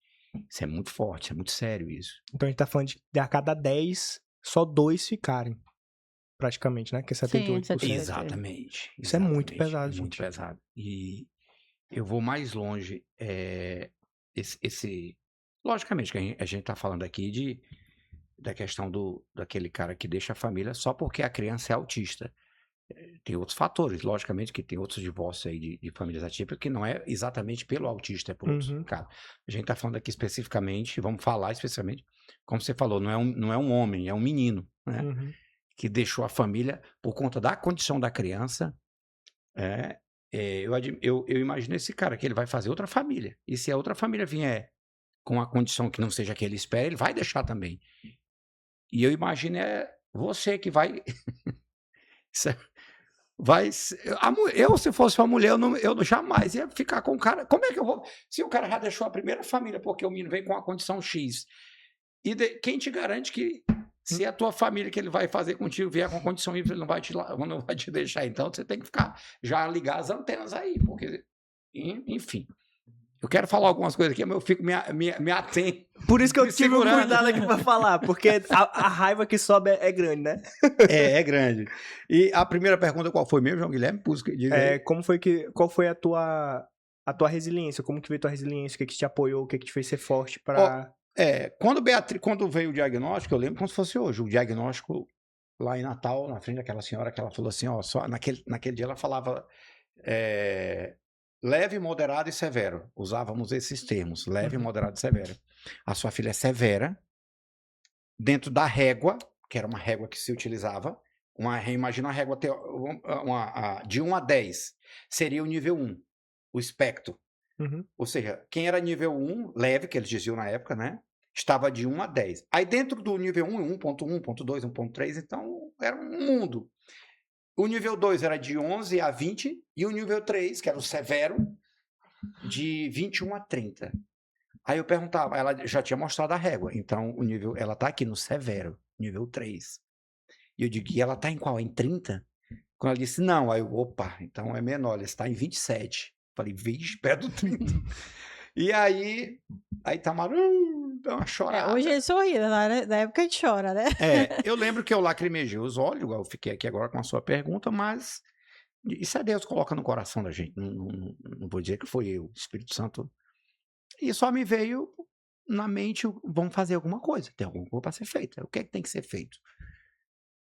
Isso é muito forte, é muito sério isso. Então a gente tá falando de a cada 10, só 2 ficarem, praticamente, né? Que é 78%. Sim, Exatamente. Isso é muito pesado, gente. Muito pesado. E eu vou mais longe. Logicamente, que a gente tá falando aqui da questão daquele cara que deixa a família só porque a criança é autista. Tem outros fatores, logicamente que tem outros divórcios aí de famílias atípicas que não é exatamente pelo autista, é por outros casos. A gente tá falando aqui especificamente, vamos falar especificamente, como você falou, não é um homem, é um menino, né? Que deixou a família por conta da condição da criança. Eu imagino esse cara que ele vai fazer outra família. E se a outra família vier com a condição que não seja a que ele espera, ele vai deixar também. E eu imagino você que vai... Eu, se fosse uma mulher, eu jamais ia ficar com o cara. Como é que eu vou? Se o cara já deixou a primeira família porque o menino vem com a condição X, e quem te garante que se a tua família que ele vai fazer contigo vier com a condição Y, ele não vai te deixar? Então você tem que já ligar as antenas aí, porque, enfim. Eu quero falar algumas coisas aqui, mas eu fico me atento. Por isso que eu tive um cuidado aqui pra falar, porque a raiva que sobe é grande, né? É grande. E a primeira pergunta qual foi mesmo, João Guilherme? Qual foi a tua resiliência? Como que veio a tua resiliência? O que te apoiou? O que te fez ser forte pra... Quando veio o diagnóstico, eu lembro como se fosse hoje. O diagnóstico lá em Natal, na frente daquela senhora que ela falou assim, só naquele dia ela falava... leve, moderado e severo. Usávamos esses termos, leve, moderado e severo. A sua filha é severa, dentro da régua, que era uma régua que se utilizava, imagina uma régua de 1 a 10, seria o nível 1, o espectro. Ou seja, quem era nível 1, leve, que eles diziam na época, né? Estava de 1 a 10. Aí dentro do nível 1, 1.1, 1.2, 1.3, então era um mundo. O nível 2 era de 11 a 20, e o nível 3, que era o severo, de 21 a 30. Aí eu perguntava, ela já tinha mostrado a régua, então o nível, ela tá aqui no severo, nível 3. E eu digo, e ela tá em qual? Em 30? Quando ela disse, não, aí eu, opa, então é menor, ela está em 27. Falei, vixe, perto do 30. E aí Tamara, dá uma chorada. Hoje ele sorri, na época a gente chora, né? Eu lembro que eu lacrimejei os olhos, igual eu fiquei aqui agora com a sua pergunta, mas isso é Deus coloca no coração da gente, não vou dizer que foi eu, o Espírito Santo. E só me veio na mente, vamos fazer alguma coisa, tem alguma coisa para ser feita, o que é que tem que ser feito?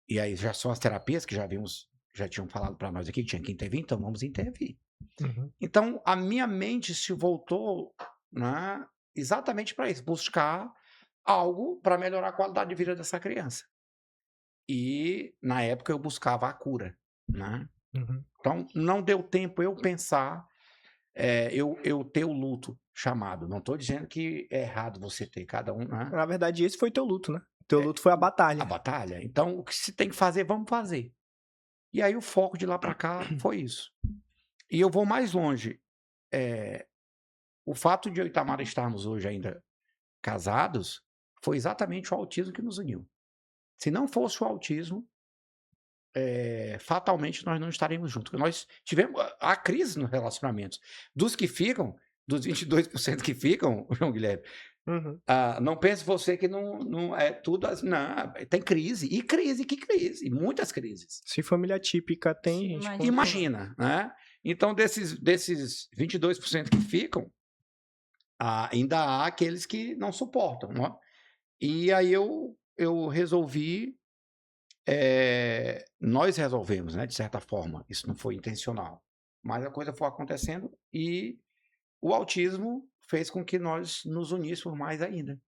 E aí já são as terapias que já tinham falado para nós aqui que tinha que intervir, então vamos intervir. Uhum. Então a minha mente se voltou, né, exatamente para isso, buscar algo para melhorar a qualidade de vida dessa criança. E na época eu buscava a cura, né? Uhum. Então não deu tempo eu pensar, eu ter o luto chamado. Não estou dizendo que é errado você ter, cada um, né? Na verdade, esse foi teu luto, né? Teu luto foi a batalha. A batalha. Então o que se tem que fazer, vamos fazer. E aí o foco de lá para cá foi isso. E eu vou mais longe. O fato de eu e Tamara estarmos hoje ainda casados foi exatamente o autismo que nos uniu. Se não fosse o autismo, fatalmente nós não estaríamos juntos. Nós tivemos a crise nos relacionamentos. Dos que ficam, dos 22% que ficam, João Guilherme, Uhum. não pense você que não é tudo assim. Não, tem crise. E crise, que crise? E muitas crises. Se família típica tem, gente. Imagina, né? Então, desses 22% que ficam, ainda há aqueles que não suportam. Não? E aí eu resolvi, nós resolvemos, né, de certa forma, isso não foi intencional, mas a coisa foi acontecendo e o autismo fez com que nós nos uníssemos mais ainda.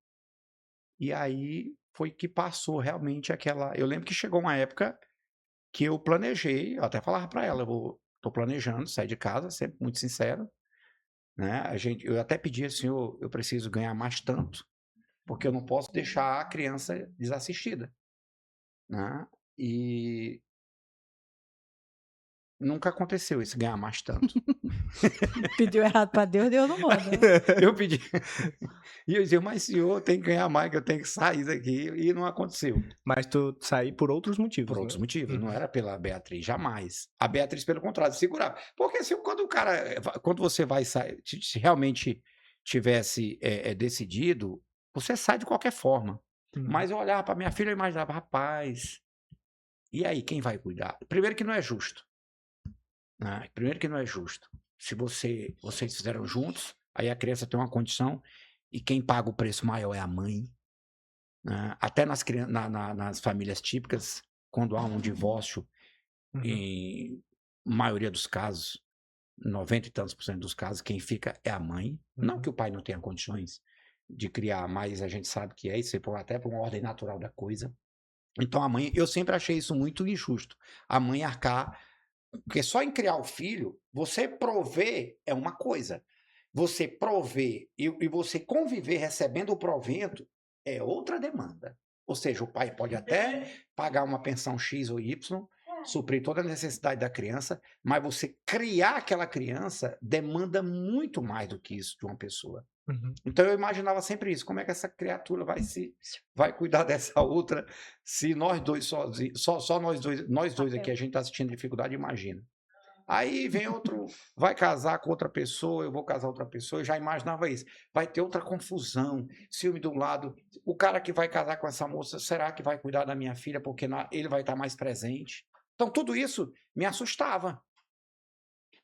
E aí foi que passou realmente aquela... Eu lembro que chegou uma época que eu planejei, eu até falava para ela, estou planejando sair de casa, sempre muito sincero, né? Eu até pedi assim, eu preciso ganhar mais tanto, porque eu não posso deixar a criança desassistida, né? E nunca aconteceu isso, ganhar mais tanto. Pediu errado para Deus, Deus não manda. Eu pedi. E eu dizia, mas senhor, tem que ganhar mais, que eu tenho que sair daqui. E não aconteceu. Mas tu saiu por outros motivos, Por outros né? motivos. Não era pela Beatriz, jamais. A Beatriz, pelo contrário, segurava. Porque quando você vai sair, se realmente tivesse decidido, você sai de qualquer forma. Mas eu olhava para minha filha e imaginava, rapaz, e aí, quem vai cuidar? Primeiro que não é justo. Né? Primeiro que não é justo. Se vocês fizeram juntos, aí a criança tem uma condição e quem paga o preço maior é a mãe. Né? Até nas famílias típicas, quando há um divórcio, em maioria dos casos, 90 e tantos % dos casos, quem fica é a mãe. Não que o pai não tenha condições de criar, mas a gente sabe que isso até por uma ordem natural da coisa. Então a mãe, eu sempre achei isso muito injusto. A mãe arcar, porque só em criar o filho, você prover é uma coisa. Você prover e você conviver recebendo o provento é outra demanda. Ou seja, o pai pode até pagar uma pensão X ou Y, suprir toda a necessidade da criança, mas você criar aquela criança demanda muito mais do que isso de uma pessoa. Então eu imaginava sempre isso, como é que essa criatura vai cuidar dessa outra se nós dois sozinhos, só nós dois aqui, a gente está assistindo dificuldade, imagina. Aí vem outro, vai casar com outra pessoa, eu vou casar com outra pessoa, eu já imaginava isso. Vai ter outra confusão, ciúme do lado, o cara que vai casar com essa moça, será que vai cuidar da minha filha porque ele vai estar mais presente? Então tudo isso me assustava.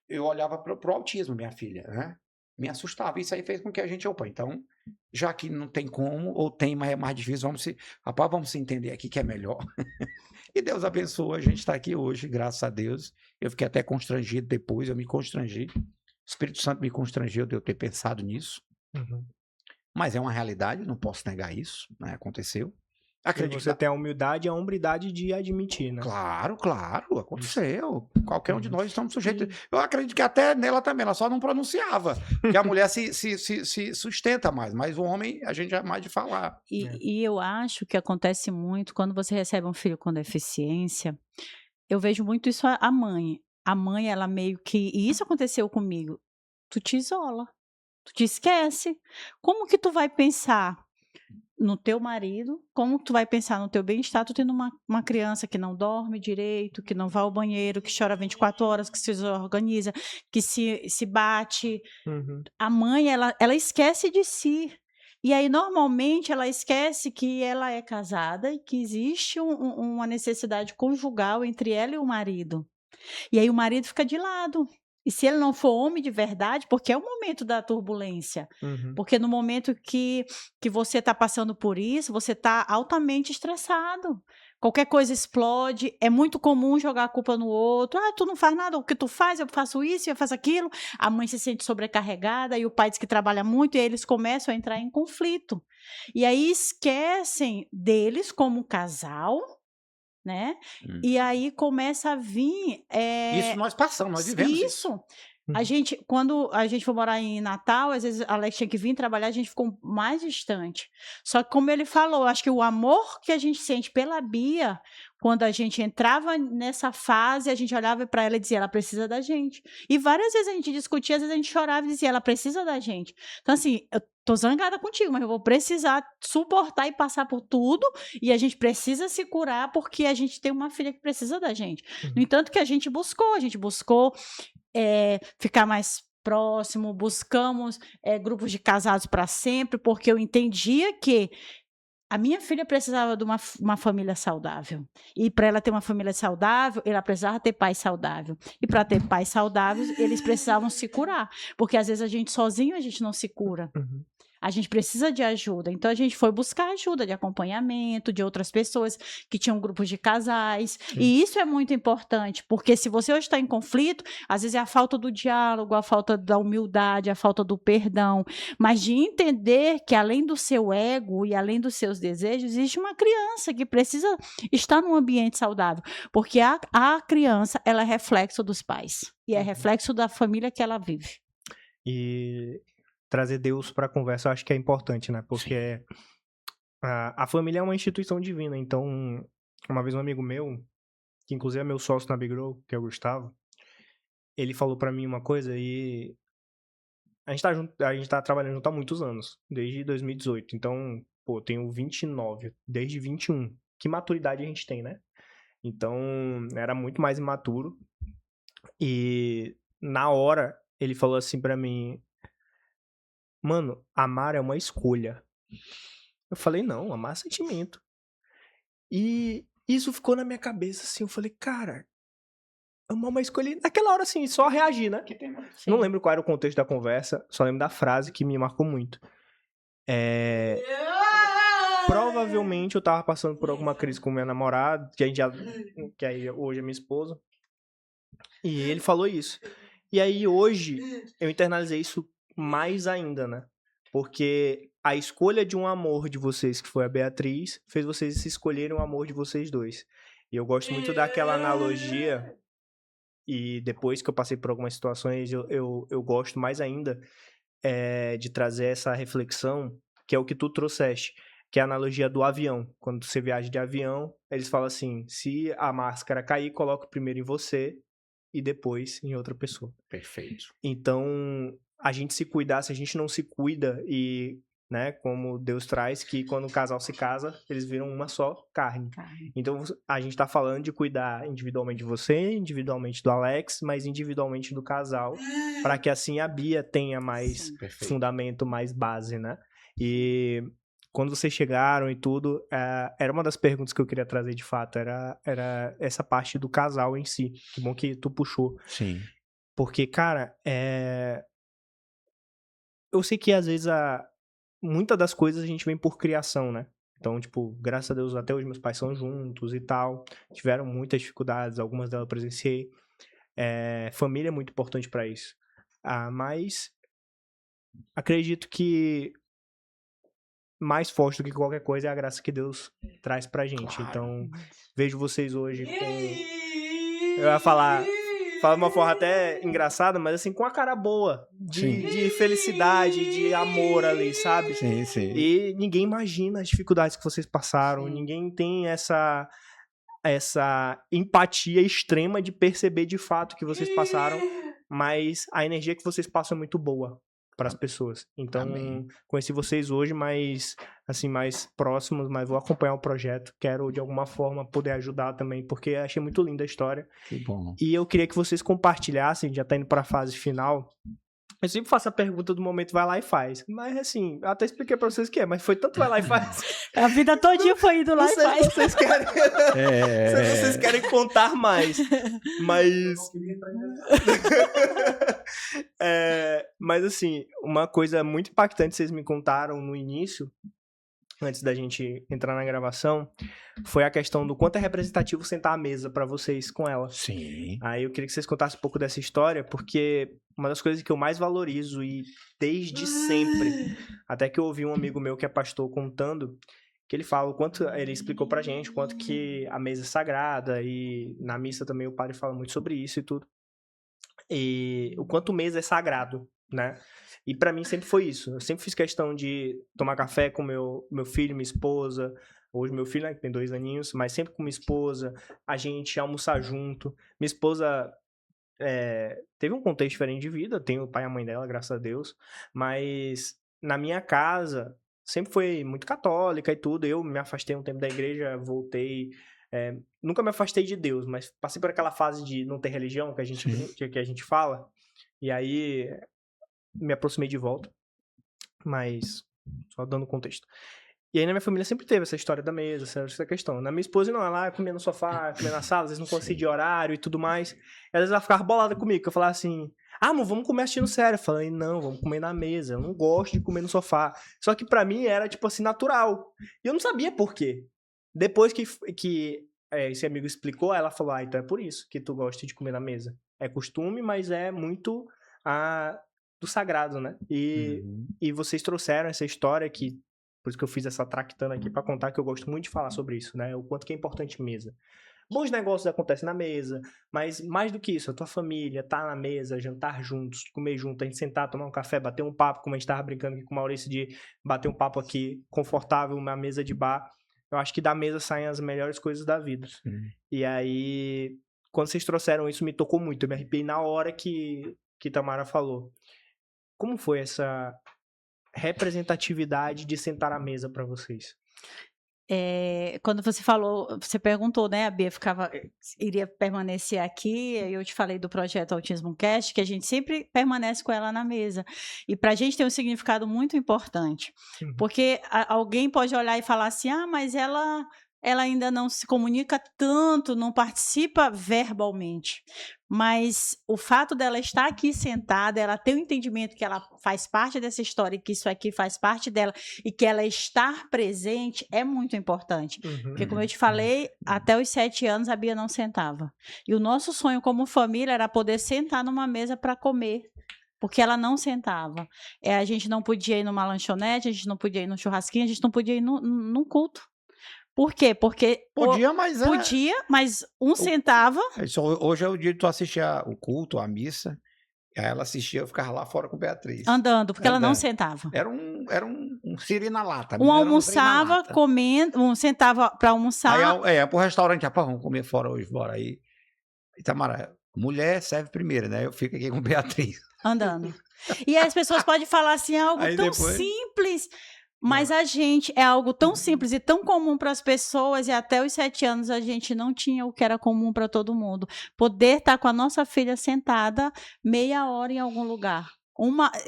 Eu olhava para o autismo, minha filha, né? Me assustava. Isso aí fez com que a gente, então, já que não tem como, ou tem, mas é mais difícil, vamos se entender aqui que é melhor. E Deus abençoa, a gente está aqui hoje, graças a Deus. Eu fiquei até constrangido depois, eu me constrangi. O Espírito Santo me constrangeu de eu ter pensado nisso. Mas é uma realidade, não posso negar isso, né? Aconteceu. Acredito. Você tem a humildade e a hombridade de admitir, né? Claro, aconteceu. Qualquer um de nós estamos sujeitos. Eu acredito que até nela também, ela só não pronunciava. Porque a mulher se sustenta mais, mas o homem a gente é mais de falar. E eu acho que acontece muito quando você recebe um filho com deficiência. Eu vejo muito isso a mãe. A mãe, ela meio que... E isso aconteceu comigo. tu te isola, tu te esquece. Como que tu vai pensar no teu marido? Como tu vai pensar no teu bem-estar? Tu tendo uma criança que não dorme direito, que não vai ao banheiro, que chora 24 horas, que se desorganiza, que se bate. Uhum. A mãe, ela esquece de si. E aí, normalmente, ela esquece que ela é casada e que existe uma necessidade conjugal entre ela e o marido. E aí o marido fica de lado. E se ele não for homem de verdade, porque é o momento da turbulência. Uhum. Porque no momento que você está passando por isso, você está altamente estressado. Qualquer coisa explode. É muito comum jogar a culpa no outro. Ah, tu não faz nada. O que tu faz? Eu faço isso, eu faço aquilo. A mãe se sente sobrecarregada e o pai diz que trabalha muito e aí eles começam a entrar em conflito. E aí esquecem deles como casal, né? E aí começa a vir... Isso nós passamos, nós vivemos isso. Quando a gente foi morar em Natal, às vezes a Alex tinha que vir trabalhar, a gente ficou mais distante. Só que como ele falou, acho que o amor que a gente sente pela Bia, quando a gente entrava nessa fase, a gente olhava para ela e dizia, ela precisa da gente. E várias vezes a gente discutia, às vezes a gente chorava e dizia, ela precisa da gente. Então assim, eu tô zangada contigo, mas eu vou precisar suportar e passar por tudo, e a gente precisa se curar porque a gente tem uma filha que precisa da gente. No entanto, que a gente buscou ficar mais próximo, buscamos grupos de casados para sempre, porque eu entendia que a minha filha precisava de uma família saudável. E para ela ter uma família saudável, ela precisava ter pais saudáveis. E para ter pais saudáveis, eles precisavam se curar. Porque às vezes a gente sozinho, a gente não se cura. Uhum. A gente precisa de ajuda. Então, a gente foi buscar ajuda de acompanhamento de outras pessoas que tinham grupos de casais. Sim. E isso é muito importante, porque se você hoje está em conflito, às vezes é a falta do diálogo, a falta da humildade, a falta do perdão. Mas de entender que, além do seu ego e além dos seus desejos, existe uma criança que precisa estar num ambiente saudável. Porque a criança, ela é reflexo dos pais. E é reflexo da família que ela vive. E trazer Deus para a conversa eu acho que é importante, né? Porque a família é uma instituição divina. Então, uma vez um amigo meu, que inclusive é meu sócio na Big Grow, que é o Gustavo, ele falou para mim uma coisa e a gente tá trabalhando junto há muitos anos, desde 2018. Então, pô, eu tenho 29, desde 21. Que maturidade a gente tem, né? Então, era muito mais imaturo. E na hora, ele falou assim pra mim, mano, amar é uma escolha. Eu falei, não, amar é sentimento. E isso ficou na minha cabeça, assim, eu falei, cara, amar é uma escolha. Naquela hora, assim, só reagir, né? Sim. Não lembro qual era o contexto da conversa, só lembro da frase que me marcou muito. Provavelmente eu tava passando por alguma crise com minha namorada, que aí hoje é minha esposa. E ele falou isso. E aí hoje eu internalizei isso mais ainda, né? Porque a escolha de um amor de vocês, que foi a Beatriz, fez vocês se escolherem o amor de vocês dois. E eu gosto muito daquela analogia, e depois que eu passei por algumas situações, eu gosto mais ainda de trazer essa reflexão, que é o que tu trouxeste, que é a analogia do avião. Quando você viaja de avião, eles falam assim, se a máscara cair, coloca primeiro em você e depois em outra pessoa. Perfeito. Então, a gente se cuidar, se a gente não se cuida e, né, como Deus traz, que quando o casal se casa, eles viram uma só carne. Então, a gente tá falando de cuidar individualmente de você, individualmente do Alex, mas individualmente do casal, para que assim a Bia tenha mais fundamento, mais base, né? E quando vocês chegaram e tudo, era uma das perguntas que eu queria trazer de fato, era essa parte do casal em si. Que bom que tu puxou. Sim. Porque, cara, eu sei que às vezes muitas das coisas a gente vem por criação, né? Então, tipo, graças a Deus, até hoje meus pais são juntos e tal. Tiveram muitas dificuldades, algumas delas eu presenciei. Família é muito importante pra isso. Mas acredito que mais forte do que qualquer coisa é a graça que Deus traz pra gente. Claro. Então, vejo vocês hoje com... Eu ia falar de uma forma até engraçada, mas assim, com a cara boa, de felicidade, de amor ali, sabe? Sim, sim. E ninguém imagina as dificuldades que vocês passaram, ninguém tem essa empatia extrema de perceber de fato que vocês passaram mas a energia que vocês passam é muito boa para as pessoas. Então, Amém. conheci vocês hoje mais próximos, mas vou acompanhar o projeto. Quero, de alguma forma, poder ajudar também, porque achei muito linda a história. Que bom. E eu queria que vocês compartilhassem, já tá indo para a fase final. Eu sempre faço a pergunta do momento, vai lá e faz. Mas, assim, eu até expliquei pra vocês o que é, mas foi tanto vai lá e faz. A vida todinha foi indo lá Não e sei faz. se vocês querem... se vocês querem contar mais. Mas... mas, assim, uma coisa muito impactante que vocês me contaram no início, antes da gente entrar na gravação, foi a questão do quanto é representativo sentar à mesa pra vocês com ela. Sim. Aí eu queria que vocês contassem um pouco dessa história, porque uma das coisas que eu mais valorizo e desde sempre, até que eu ouvi um amigo meu que é pastor contando, que ele fala o quanto, ele explicou pra gente o quanto que a mesa é sagrada, e na missa também o padre fala muito sobre isso e tudo. E o quanto mesa é sagrado, né? E pra mim sempre foi isso. Eu sempre fiz questão de tomar café com meu filho, minha esposa. Hoje meu filho, né, que tem 2 aninhos, mas sempre com minha esposa. A gente almoçar junto. Minha esposa teve um contexto diferente de vida. Eu tenho o pai e a mãe dela, graças a Deus. Mas na minha casa sempre foi muito católica e tudo. Eu me afastei um tempo da igreja, voltei. Nunca me afastei de Deus, mas passei por aquela fase de não ter religião, que a gente fala. E aí me aproximei de volta, mas só dando contexto. E aí na minha família sempre teve essa história da mesa, essa questão. Na minha esposa não, ela comia no sofá, comia na sala, às vezes não coincidia horário e tudo mais. E às vezes ela ficava bolada comigo, que eu falava assim, amor, vamos comer assistindo série. Eu falei, não, vamos comer na mesa, eu não gosto de comer no sofá. Só que pra mim era, tipo assim, natural. E eu não sabia por quê. Depois que esse amigo explicou, ela falou, então é por isso que tu gosta de comer na mesa. É costume, mas é muito do sagrado, né? E vocês trouxeram essa história que, por isso que eu fiz essa tractana aqui pra contar, que eu gosto muito de falar sobre isso, né? O quanto que é importante mesa. Bons negócios acontecem na mesa, mas mais do que isso, a tua família tá na mesa, jantar juntos, comer junto, a gente sentar, tomar um café, bater um papo, como a gente tava brincando aqui com o Maurício, de bater um papo aqui confortável, uma mesa de bar. Eu acho que da mesa saem as melhores coisas da vida. E aí, quando vocês trouxeram isso, me tocou muito. Eu me arrepiei na hora que Tamara falou. Como foi essa representatividade de sentar à mesa para vocês? Quando você falou, você perguntou, né, a Bia iria permanecer aqui, eu te falei do projeto Autismo Cast, que a gente sempre permanece com ela na mesa. E para a gente tem um significado muito importante, porque alguém pode olhar e falar assim, mas ela ainda não se comunica tanto, não participa verbalmente. Mas o fato dela estar aqui sentada, ela ter o entendimento que ela faz parte dessa história, que isso aqui faz parte dela, e que ela estar presente é muito importante. Porque, como eu te falei, até os 7 anos a Bia não sentava. E o nosso sonho como família era poder sentar numa mesa para comer. Porque ela não sentava. A gente não podia ir numa lanchonete, a gente não podia ir num churrasquinho, a gente não podia ir num culto. Por quê? Porque Podia, mas sentava. Hoje é o dia de tu assistir o culto, a missa. Aí ela assistia, eu ficava lá fora com Beatriz. Andando, porque ela não sentava. Era um siri na lata. Almoçava, comendo, sentava para almoçar. Aí pro restaurante, vamos comer fora hoje, bora aí. Tamara, mulher serve primeiro, né? Eu fico aqui com Beatriz. Andando. E aí as pessoas podem falar assim, algo aí tão depois... simples... Mas a gente, é algo tão simples e tão comum para as pessoas, e até os 7 anos a gente não tinha o que era comum para todo mundo. Poder estar com a nossa filha sentada meia hora em algum lugar.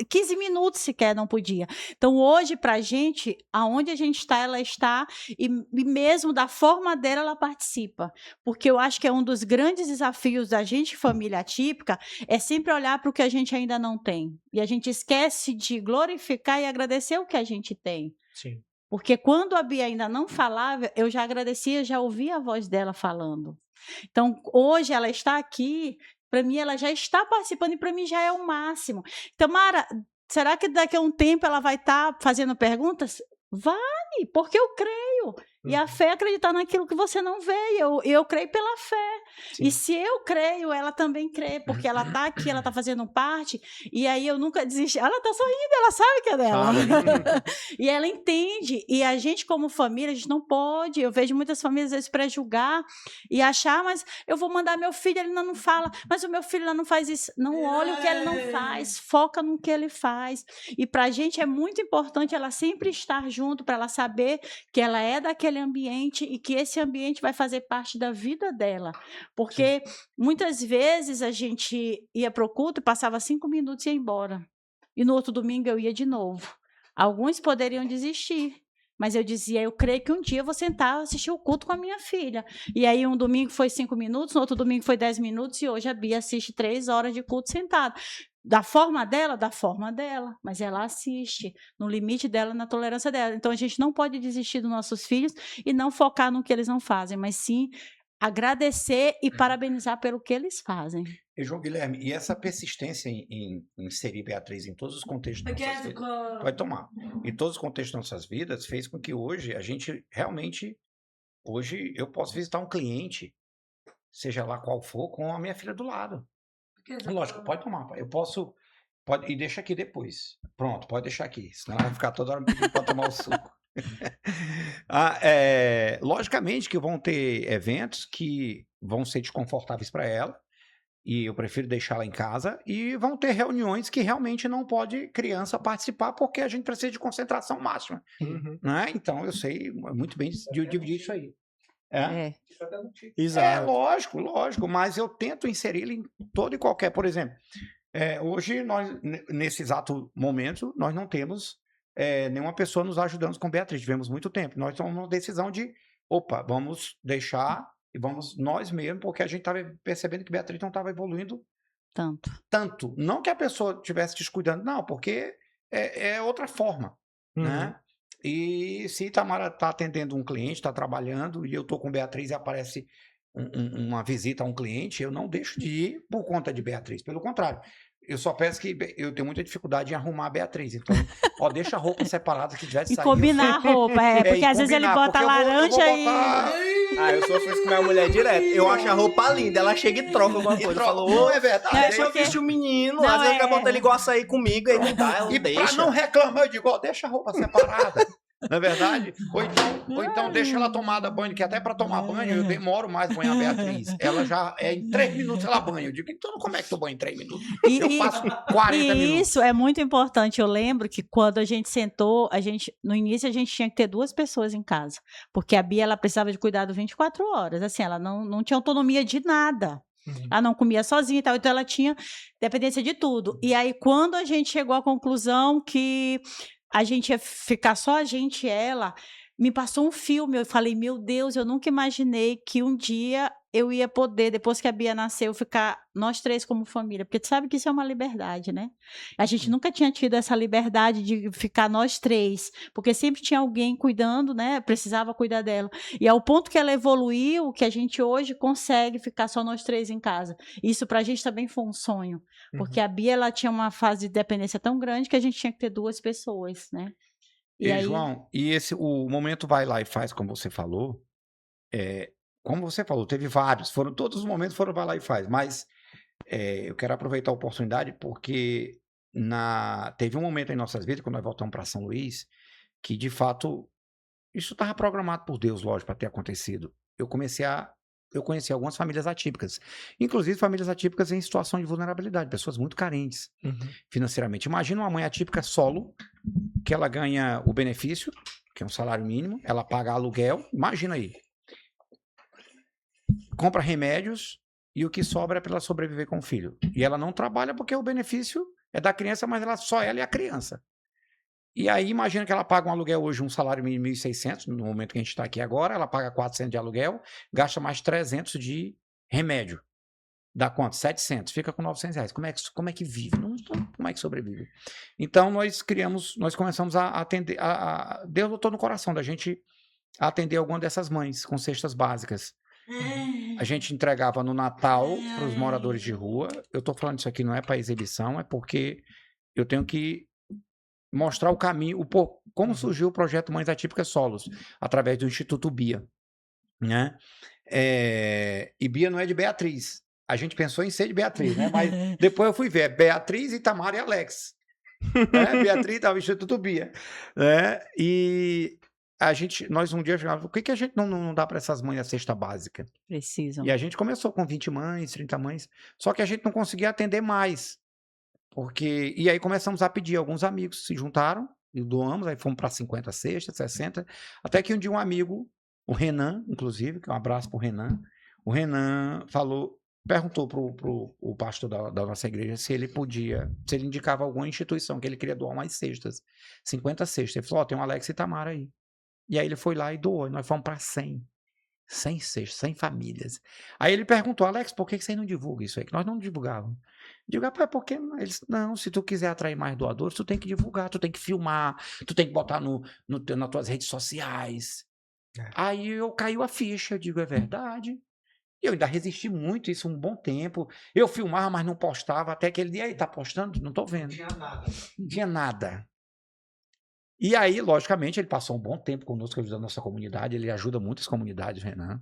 15 minutos sequer não podia. Então, hoje, para a gente, aonde a gente está, ela está, e mesmo da forma dela, ela participa. Porque eu acho que é um dos grandes desafios da gente, família atípica, é sempre olhar para o que a gente ainda não tem. E a gente esquece de glorificar e agradecer o que a gente tem. Sim. Porque quando a Bia ainda não falava, eu já agradecia, já ouvia a voz dela falando. Então, hoje ela está aqui... Para mim, ela já está participando e para mim já é o máximo. Então, Mara, será que daqui a um tempo ela vai estar fazendo perguntas? Vai, porque eu creio E a fé é acreditar naquilo que você não vê. E eu creio pela fé. Sim. E se eu creio, ela também crê, porque ela está aqui, ela está fazendo parte. E aí eu nunca desisti. Ela está sorrindo, ela sabe que é dela. E ela entende. E a gente, como família, a gente não pode. Eu vejo muitas famílias, às vezes, pré-julgar e achar, mas eu vou mandar meu filho, ele não fala, mas o meu filho não faz isso. Não olha o que ele não faz, foca no que ele faz. E para a gente é muito importante ela sempre estar junto, para ela saber que ela é daquele ambiente e que esse ambiente vai fazer parte da vida dela. Porque muitas vezes a gente ia para o culto e passava 5 minutos e ia embora. E no outro domingo eu ia de novo. Alguns poderiam desistir, mas eu dizia, eu creio que um dia eu vou sentar e assistir o culto com a minha filha. E aí um domingo foi 5 minutos, no outro domingo foi 10 minutos e hoje a Bia assiste 3 horas de culto sentada. Da forma dela, mas ela assiste, no limite dela, na tolerância dela. Então, a gente não pode desistir dos nossos filhos e não focar no que eles não fazem, mas sim agradecer e parabenizar pelo que eles fazem. E João Guilherme, e essa persistência em inserir Beatriz em todos os contextos das nossas vidas, pode tomar, em todos os contextos das nossas vidas, fez com que hoje a gente realmente, hoje eu posso visitar um cliente, seja lá qual for, com a minha filha do lado. Lógico, pode tomar. Eu posso. E deixa aqui depois. Pronto, pode deixar aqui. Senão ela vai ficar toda hora me pedindo para tomar o suco. Logicamente que vão ter eventos que vão ser desconfortáveis para ela. E eu prefiro deixá-la em casa. E vão ter reuniões que realmente não pode criança participar, porque a gente precisa de concentração máxima. Né? Então eu sei muito bem dividir isso aí. Exato. Lógico, mas eu tento inseri-lo em todo e qualquer, por exemplo, hoje nós, nesse exato momento, nós não temos nenhuma pessoa nos ajudando com Beatriz, tivemos muito tempo, nós tomamos uma decisão de, vamos deixar e vamos nós mesmos, porque a gente estava percebendo que Beatriz não estava evoluindo tanto, não que a pessoa estivesse descuidando, não, porque é outra forma, né? E se Tamara está atendendo um cliente, está trabalhando, e eu estou com Beatriz e aparece uma visita a um cliente, eu não deixo de ir por conta de Beatriz. Pelo contrário, eu só peço que eu tenho muita dificuldade em arrumar a Beatriz. Então, deixa a roupa separada que tiver de sair. E combinar a roupa, porque às vezes ele bota laranja eu sofro isso com minha mulher direto. Eu acho a roupa linda, ela chega e troca alguma coisa. Não é verdade. Deixa eu vestir o menino, às vezes quer botar ele igual a sair comigo, aí não dá, ela e deixa. Pra não reclamar, eu digo, deixa a roupa separada. Não é verdade? Ou então deixa ela tomada banho, que até para tomar banho eu demoro mais a banhar a Beatriz. Ela já em 3 minutos ela banha. Eu digo, então como é que tu banha em 3 minutos? Eu passo 40 minutos. Isso é muito importante. Eu lembro que quando a gente sentou, no início a gente tinha que ter 2 pessoas em casa, porque a Bia ela precisava de cuidado 24 horas. Assim, ela não tinha autonomia de nada. Ela não comia sozinha e tal, então ela tinha dependência de tudo. E aí, quando a gente chegou à conclusão que a gente ia ficar só a gente e ela, me passou um filme. Eu falei, meu Deus, eu nunca imaginei que um dia eu ia poder, depois que a Bia nasceu, ficar nós 3 como família. Porque tu sabe que isso é uma liberdade, né? A gente nunca tinha tido essa liberdade de ficar nós 3, porque sempre tinha alguém cuidando, né? Precisava cuidar dela. E ao ponto que ela evoluiu, que a gente hoje consegue ficar só nós 3 em casa. Isso pra gente também foi um sonho. Porque a Bia, ela tinha uma fase de dependência tão grande que a gente tinha que ter 2 pessoas, né? E aí... João, o momento vai lá e faz, como você falou, como você falou, teve vários, todos os momentos foram vai lá e faz, mas eu quero aproveitar a oportunidade porque teve um momento em nossas vidas, quando nós voltamos para São Luís, que de fato, isso estava programado por Deus, lógico, para ter acontecido. Eu conheci algumas famílias atípicas, inclusive famílias atípicas em situação de vulnerabilidade, pessoas muito carentes financeiramente. Imagina uma mãe atípica solo, que ela ganha o benefício, que é um salário mínimo, ela paga aluguel, imagina aí. Compra remédios e o que sobra é para ela sobreviver com o filho. E ela não trabalha porque o benefício é da criança, mas só ela e a criança. E aí imagina que ela paga um aluguel hoje, um salário mínimo de 1.600, no momento que a gente está aqui agora, ela paga 400 de aluguel, gasta mais 300 de remédio. Dá quanto? 700. Fica com 900 reais. Como é que vive? Como é que sobrevive? Então nós começamos a atender, Deus botou no coração da gente atender alguma dessas mães com cestas básicas. A gente entregava no Natal para os moradores de rua. Eu estou falando isso aqui não é para exibição, é porque eu tenho que mostrar o caminho, como surgiu o projeto Mães Atípicas Solos, através do Instituto Bia, né? E Bia não é de Beatriz. A gente pensou em ser de Beatriz, né? Mas depois eu fui ver, é Beatriz, Itamar e Alex. Né? Beatriz estava no Instituto Bia. Né? E nós um dia chegamos, por que a gente não dá para essas mães a cesta básica? Precisam. E a gente começou com 20 mães, 30 mães, só que a gente não conseguia atender mais. E aí começamos a pedir, alguns amigos se juntaram e doamos, aí fomos para 50 cestas, 60, até que um dia um amigo, o Renan, inclusive, que é um abraço pro Renan, o Renan perguntou pro pastor da nossa igreja se ele indicava alguma instituição que ele queria doar mais cestas, 50 cestas. Ele falou, tem um Alex Itamar aí. E aí ele foi lá e doou, e nós fomos para 100 cestas, 100 famílias. Aí ele perguntou, Alex, por que você não divulga isso aí? Que nós não divulgávamos. Digo, porque eles, não, se tu quiser atrair mais doadores, tu tem que divulgar, tu tem que filmar, tu tem que botar nas tuas redes sociais. Aí caiu a ficha, eu digo, é verdade. E eu ainda resisti muito isso um bom tempo. Eu filmava, mas não postava, até aquele dia, aí tá postando? Não tô vendo. Não tinha nada. E aí, logicamente, ele passou um bom tempo conosco, ajudando a nossa comunidade, ele ajuda muitas comunidades, Renan.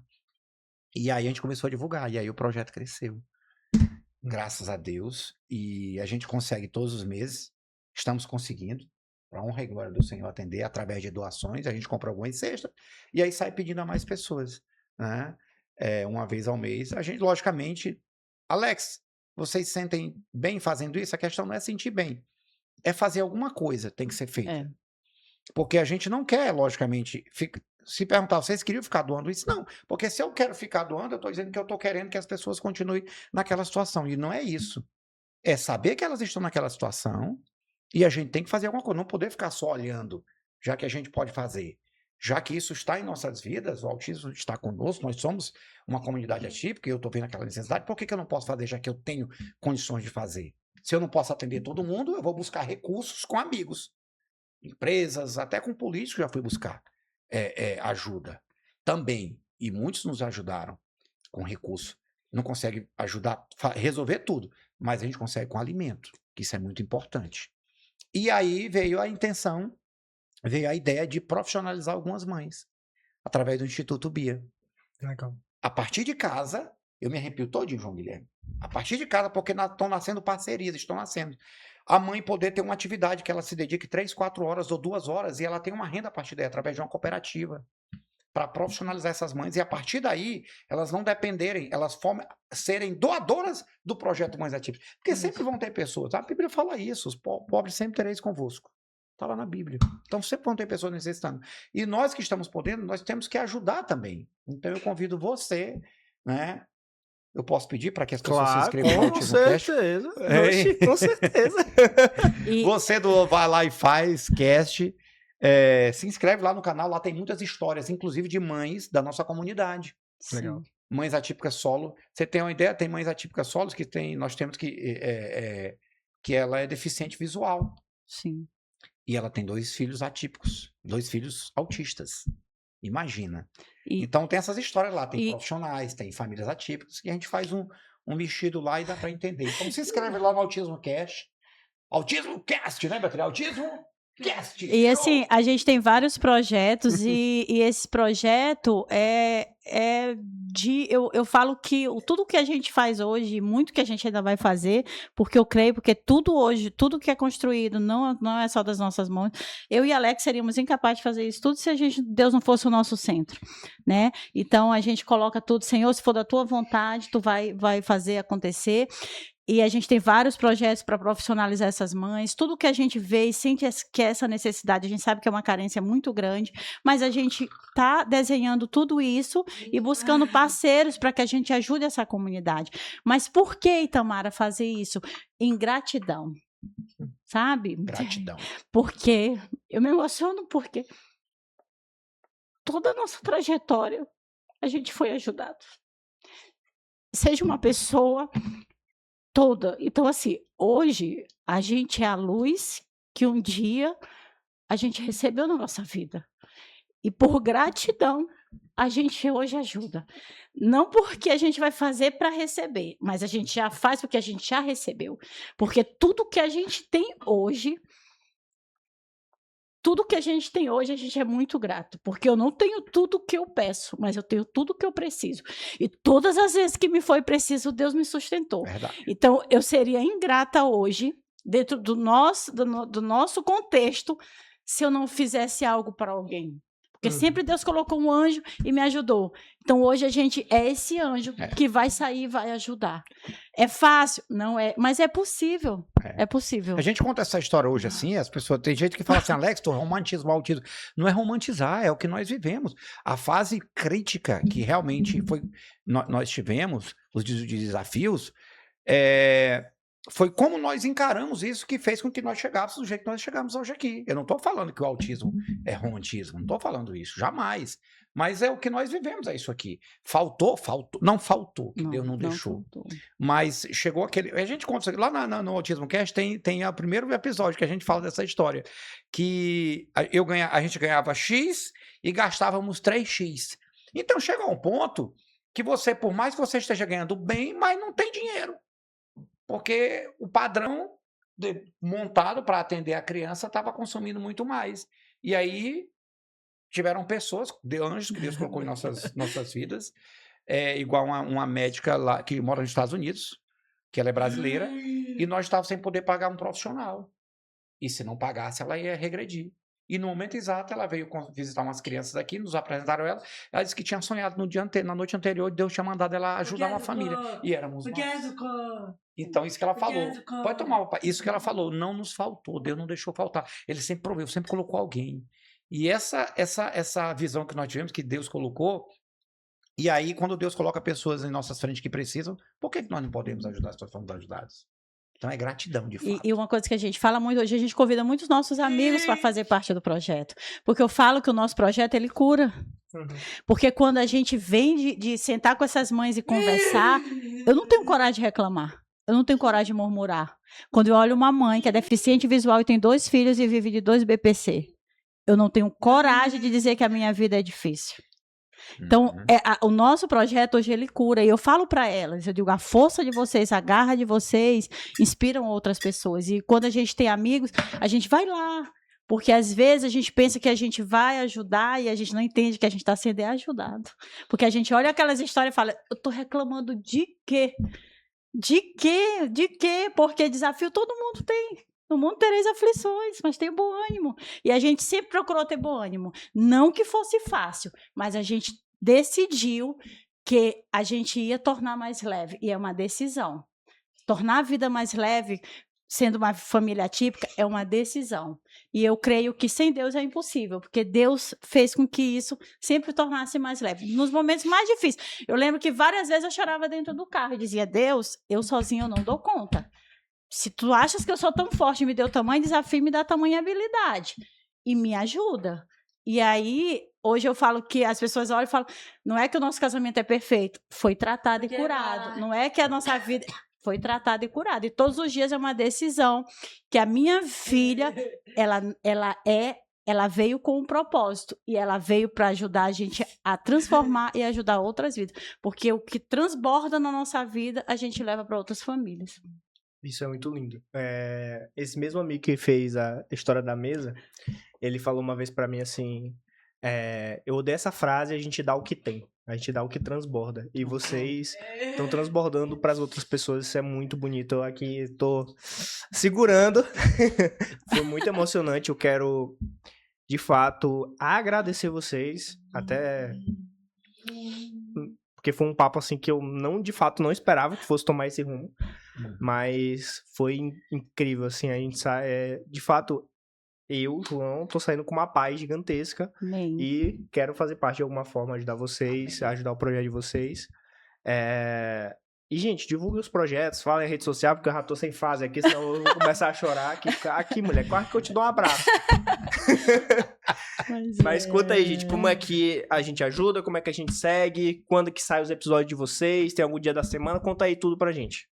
E aí a gente começou a divulgar, e aí o projeto cresceu. Graças a Deus, e a gente consegue todos os meses, estamos conseguindo, para honra e glória do Senhor, atender através de doações, a gente compra algumas cestas, e aí sai pedindo a mais pessoas, né? Uma vez ao mês, a gente, logicamente, Alex, vocês sentem bem fazendo isso? A questão não é sentir bem, é fazer alguma coisa, tem que ser feita. Porque a gente não quer, logicamente, se perguntar, vocês queriam ficar doando isso? Não, porque se eu quero ficar doando, eu estou dizendo que eu estou querendo que as pessoas continuem naquela situação. E não é isso. É saber que elas estão naquela situação e a gente tem que fazer alguma coisa. Não poder ficar só olhando, já que a gente pode fazer. Já que isso está em nossas vidas, o autismo está conosco, nós somos uma comunidade atípica e eu estou vendo aquela necessidade, por que eu não posso fazer, já que eu tenho condições de fazer? Se eu não posso atender todo mundo, eu vou buscar recursos com amigos. Empresas, até com políticos já fui buscar ajuda também, e muitos nos ajudaram com recurso. Não consegue ajudar, resolver tudo, mas a gente consegue com alimento, que isso é muito importante. E aí veio a ideia de profissionalizar algumas mães, através do Instituto Bia. Legal. A partir de casa, eu me arrepio todinho, João Guilherme, a partir de casa, porque estão nascendo parcerias, estão nascendo. A mãe poder ter uma atividade que ela se dedique 3, 4 horas ou 2 horas e ela tem uma renda a partir daí, através de uma cooperativa, para profissionalizar essas mães e a partir daí elas não dependerem, elas serem doadoras do projeto Mães Atípicas. Porque sempre vão ter pessoas, a Bíblia fala isso, os pobres sempre tereis convosco. Está lá na Bíblia. Então sempre vão ter pessoas necessitando. E nós que estamos podendo, nós temos que ajudar também. Então eu convido você, né? Eu posso pedir para que as pessoas se inscrevam no Autismo Cast? Com certeza. Você vai lá e faz cast, se inscreve lá no canal, lá tem muitas histórias, inclusive de mães da nossa comunidade. Legal. Mães atípicas solo. Você tem uma ideia? Tem mães atípicas solos que nós temos que ela é deficiente visual. Sim. E ela tem 2 filhos atípicos, 2 filhos autistas. Imagina. Então tem essas histórias lá, tem profissionais, tem famílias atípicas, que a gente faz um mexido lá e dá para entender. Então se inscreve lá no Autismo Cast. Autismo Cast, né, Beatriz? Autismo Cast. E assim, a gente tem vários projetos e esse projeto eu falo que tudo que a gente faz hoje, muito que a gente ainda vai fazer, porque eu creio, porque tudo hoje, tudo que é construído não é só das nossas mãos. Eu e Alex seríamos incapazes de fazer isso tudo se Deus não fosse o nosso centro, né? Então a gente coloca tudo, Senhor, se for da tua vontade, tu vai fazer acontecer. E a gente tem vários projetos para profissionalizar essas mães. Tudo que a gente vê e sente que é essa necessidade, a gente sabe que é uma carência muito grande, mas a gente está desenhando tudo isso e buscando parceiros para que a gente ajude essa comunidade. Mas por que, Itamara, fazer isso? Em gratidão, sabe? Gratidão. Porque eu me emociono porque toda a nossa trajetória a gente foi ajudado. Seja uma pessoa toda. Então, assim, hoje a gente é a luz que um dia a gente recebeu na nossa vida. E por gratidão, a gente hoje ajuda. Não porque a gente vai fazer para receber, mas a gente já faz porque a gente já recebeu. Porque tudo que a gente tem hoje tudo que a gente tem hoje, a gente é muito grato, porque eu não tenho tudo que eu peço, mas eu tenho tudo que eu preciso. E todas as vezes que me foi preciso, Deus me sustentou. Verdade. Então, eu seria ingrata hoje, dentro do nosso contexto, se eu não fizesse algo para alguém. Porque sempre Deus colocou um anjo e me ajudou. Então, hoje a gente é esse anjo que vai sair e vai ajudar. É fácil? Não é, mas é possível. É possível. A gente conta essa história hoje assim, as pessoas, tem gente que fala assim, Alex, tu romantiza o autismo. Não é romantizar, é o que nós vivemos. A fase crítica que realmente foi, nós tivemos, os desafios, foi como nós encaramos isso que fez com que nós chegássemos do jeito que nós chegamos hoje aqui. Eu não estou falando que o autismo é romantismo, não estou falando isso, jamais. Mas é o que nós vivemos, é isso aqui. Faltou, não faltou, que Deus não deixou. Faltou. Mas chegou aquele... A gente conta isso aqui, lá no Autismo Cast tem o primeiro episódio que a gente fala dessa história, que a gente ganhava X e gastávamos 3X. Então chega um ponto que você, por mais que você esteja ganhando bem, mas não tem dinheiro. Porque o padrão montado para atender a criança estava consumindo muito mais. E aí tiveram pessoas, anjos que Deus colocou em nossas vidas, igual uma médica lá que mora nos Estados Unidos, que ela é brasileira, e nós estávamos sem poder pagar um profissional. E se não pagasse, ela ia regredir. E no momento exato, ela veio visitar umas crianças aqui, nos apresentaram ela. Ela disse que tinha sonhado na noite anterior, Deus tinha mandado ela ajudar uma família. E éramos nós. Então, isso que ela falou. Pode tomar, papai. Isso que ela falou. Não nos faltou, Deus não deixou faltar. Ele sempre proveu, sempre colocou alguém. E essa visão que nós tivemos, que Deus colocou, e aí, quando Deus coloca pessoas em nossas frentes que precisam, por que nós não podemos ajudar se nós somos ajudados? Então é gratidão, de fato. E uma coisa que a gente fala muito hoje, a gente convida muitos nossos amigos para fazer parte do projeto. Porque eu falo que o nosso projeto, ele cura. Porque quando a gente vem de sentar com essas mães e conversar, eu não tenho coragem de reclamar. Eu não tenho coragem de murmurar. Quando eu olho uma mãe que é deficiente visual e tem 2 filhos e vive de 2 BPC, eu não tenho coragem de dizer que a minha vida é difícil. Então, o nosso projeto hoje, ele cura. E eu falo para elas, eu digo, a força de vocês, a garra de vocês, inspiram outras pessoas. E quando a gente tem amigos, a gente vai lá. Porque às vezes a gente pensa que a gente vai ajudar e a gente não entende que a gente está sendo ajudado. Porque a gente olha aquelas histórias e fala, eu estou reclamando de quê? De quê? De quê? Porque desafio todo mundo tem. No mundo tereis aflições, mas tem bom ânimo. E a gente sempre procurou ter bom ânimo. Não que fosse fácil, mas a gente decidiu que a gente ia tornar mais leve. E é uma decisão. Tornar a vida mais leve, sendo uma família atípica, é uma decisão. E eu creio que sem Deus é impossível, porque Deus fez com que isso sempre tornasse mais leve. Nos momentos mais difíceis. Eu lembro que várias vezes eu chorava dentro do carro e dizia, Deus, eu sozinho não dou conta. Se tu achas que eu sou tão forte, me deu tamanho desafio, me dá tamanha habilidade. E me ajuda. E aí, hoje eu falo que as pessoas olham e falam, não é que o nosso casamento é perfeito, foi tratado e curado. Não é que a nossa vida foi tratada e curada. E todos os dias é uma decisão que a minha filha, ela veio com um propósito. E ela veio para ajudar a gente a transformar e ajudar outras vidas. Porque o que transborda na nossa vida, a gente leva para outras famílias. Isso é muito lindo. Esse mesmo amigo que fez a história da mesa, ele falou uma vez pra mim assim, eu odeio essa frase, a gente dá o que tem, a gente dá o que transborda. E vocês estão transbordando pras outras pessoas, isso é muito bonito. Eu aqui tô segurando. Foi muito emocionante, eu quero, de fato, agradecer vocês, até... Porque foi um papo assim que eu de fato não esperava que fosse tomar esse rumo. Mas foi incrível, assim, a gente sai, de fato, eu, João, tô saindo com uma paz gigantesca. Amém. E quero fazer parte de alguma forma, ajudar vocês, ajudar o projeto de vocês. E, gente, divulgue os projetos, fala em rede social, porque eu já tô sem frase aqui, senão eu vou começar a chorar. Aqui, mulher, quase que eu te dou um abraço. Mas conta aí, gente, como é que a gente ajuda, como é que a gente segue, quando que sai os episódios de vocês, tem algum dia da semana, conta aí tudo pra gente.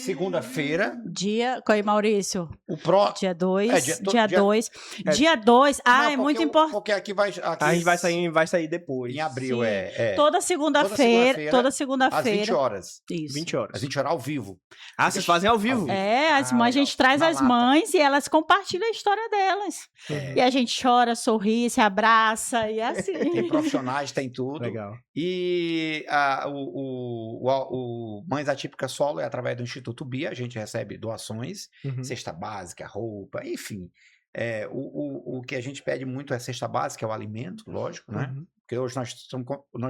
segunda-feira. Dia. Qual aí, Maurício? O pró. Dia 2. dia Dia 2. Dia 2. Não, é muito porque importante. Porque aqui vai. Aqui A gente vai sair depois. em abril, Sim. Toda segunda-feira. Toda às 20 segunda-feira. horas. Isso. 20 horas. Às 20 horas ao vivo. Ah, vocês fazem ao vivo? As mães, a gente traz Na as lata. mães e elas compartilham a história delas. E a gente chora, sorri, se abraça e é assim. Tem profissionais, tem tudo. Legal. E o Mães Atípicas Solo é através do Instituto Bia, a gente recebe doações, cesta básica, roupa, enfim. O que a gente pede muito é cesta básica, é o alimento, lógico, né? Porque hoje nós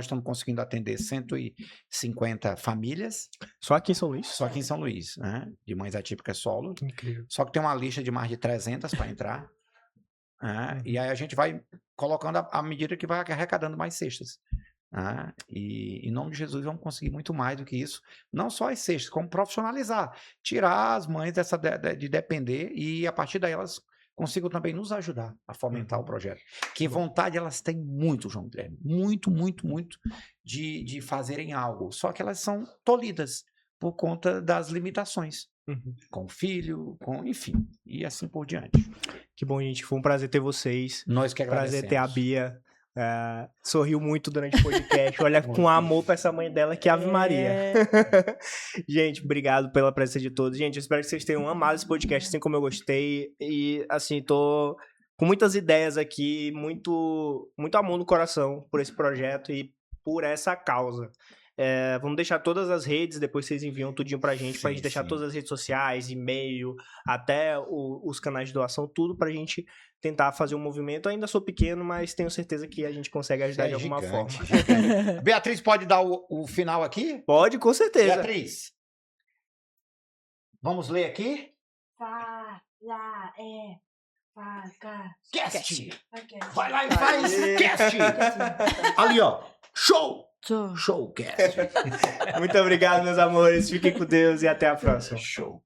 estamos conseguindo atender 150 famílias. Só aqui em São Luís? Só aqui em São Luís, né? De Mães Atípicas Solo. Incrível. Só que tem uma lista de mais de 300 para entrar. E aí a gente vai colocando à medida que vai arrecadando mais cestas. E em nome de Jesus vamos conseguir muito mais do que isso. Não só as cestas, como profissionalizar. Tirar as mães de depender e a partir daí elas consigam também nos ajudar a fomentar o projeto. Que vontade elas têm muito, João Guilherme. Muito, muito, muito de fazerem algo. Só que elas são tolhidas por conta das limitações. Com o filho, enfim, e assim por diante. Que bom, gente. Foi um prazer ter vocês. Nós que agradecemos. Prazer ter a Bia. Sorriu muito durante o podcast. Olha com amor pra essa mãe dela, que Ave Maria. Gente, obrigado pela presença de todos. Gente, eu espero que vocês tenham amado esse podcast, assim como eu gostei. E, assim, tô com muitas ideias aqui, muito amor no coração por esse projeto e por essa causa. Vamos deixar todas as redes, depois vocês enviam tudinho pra gente, pra gente deixar todas as redes sociais, e-mail, até os canais de doação, tudo pra gente tentar fazer um movimento. Eu ainda sou pequeno, mas tenho certeza que a gente consegue ajudar de alguma forma. Beatriz, pode dar o final aqui? Pode, com certeza. Beatriz, vamos ler aqui? Cast! Vai lá e faz cast! Ali, ó. Show! Showcast. Muito obrigado, meus amores. Fiquem com Deus e até a próxima. Show.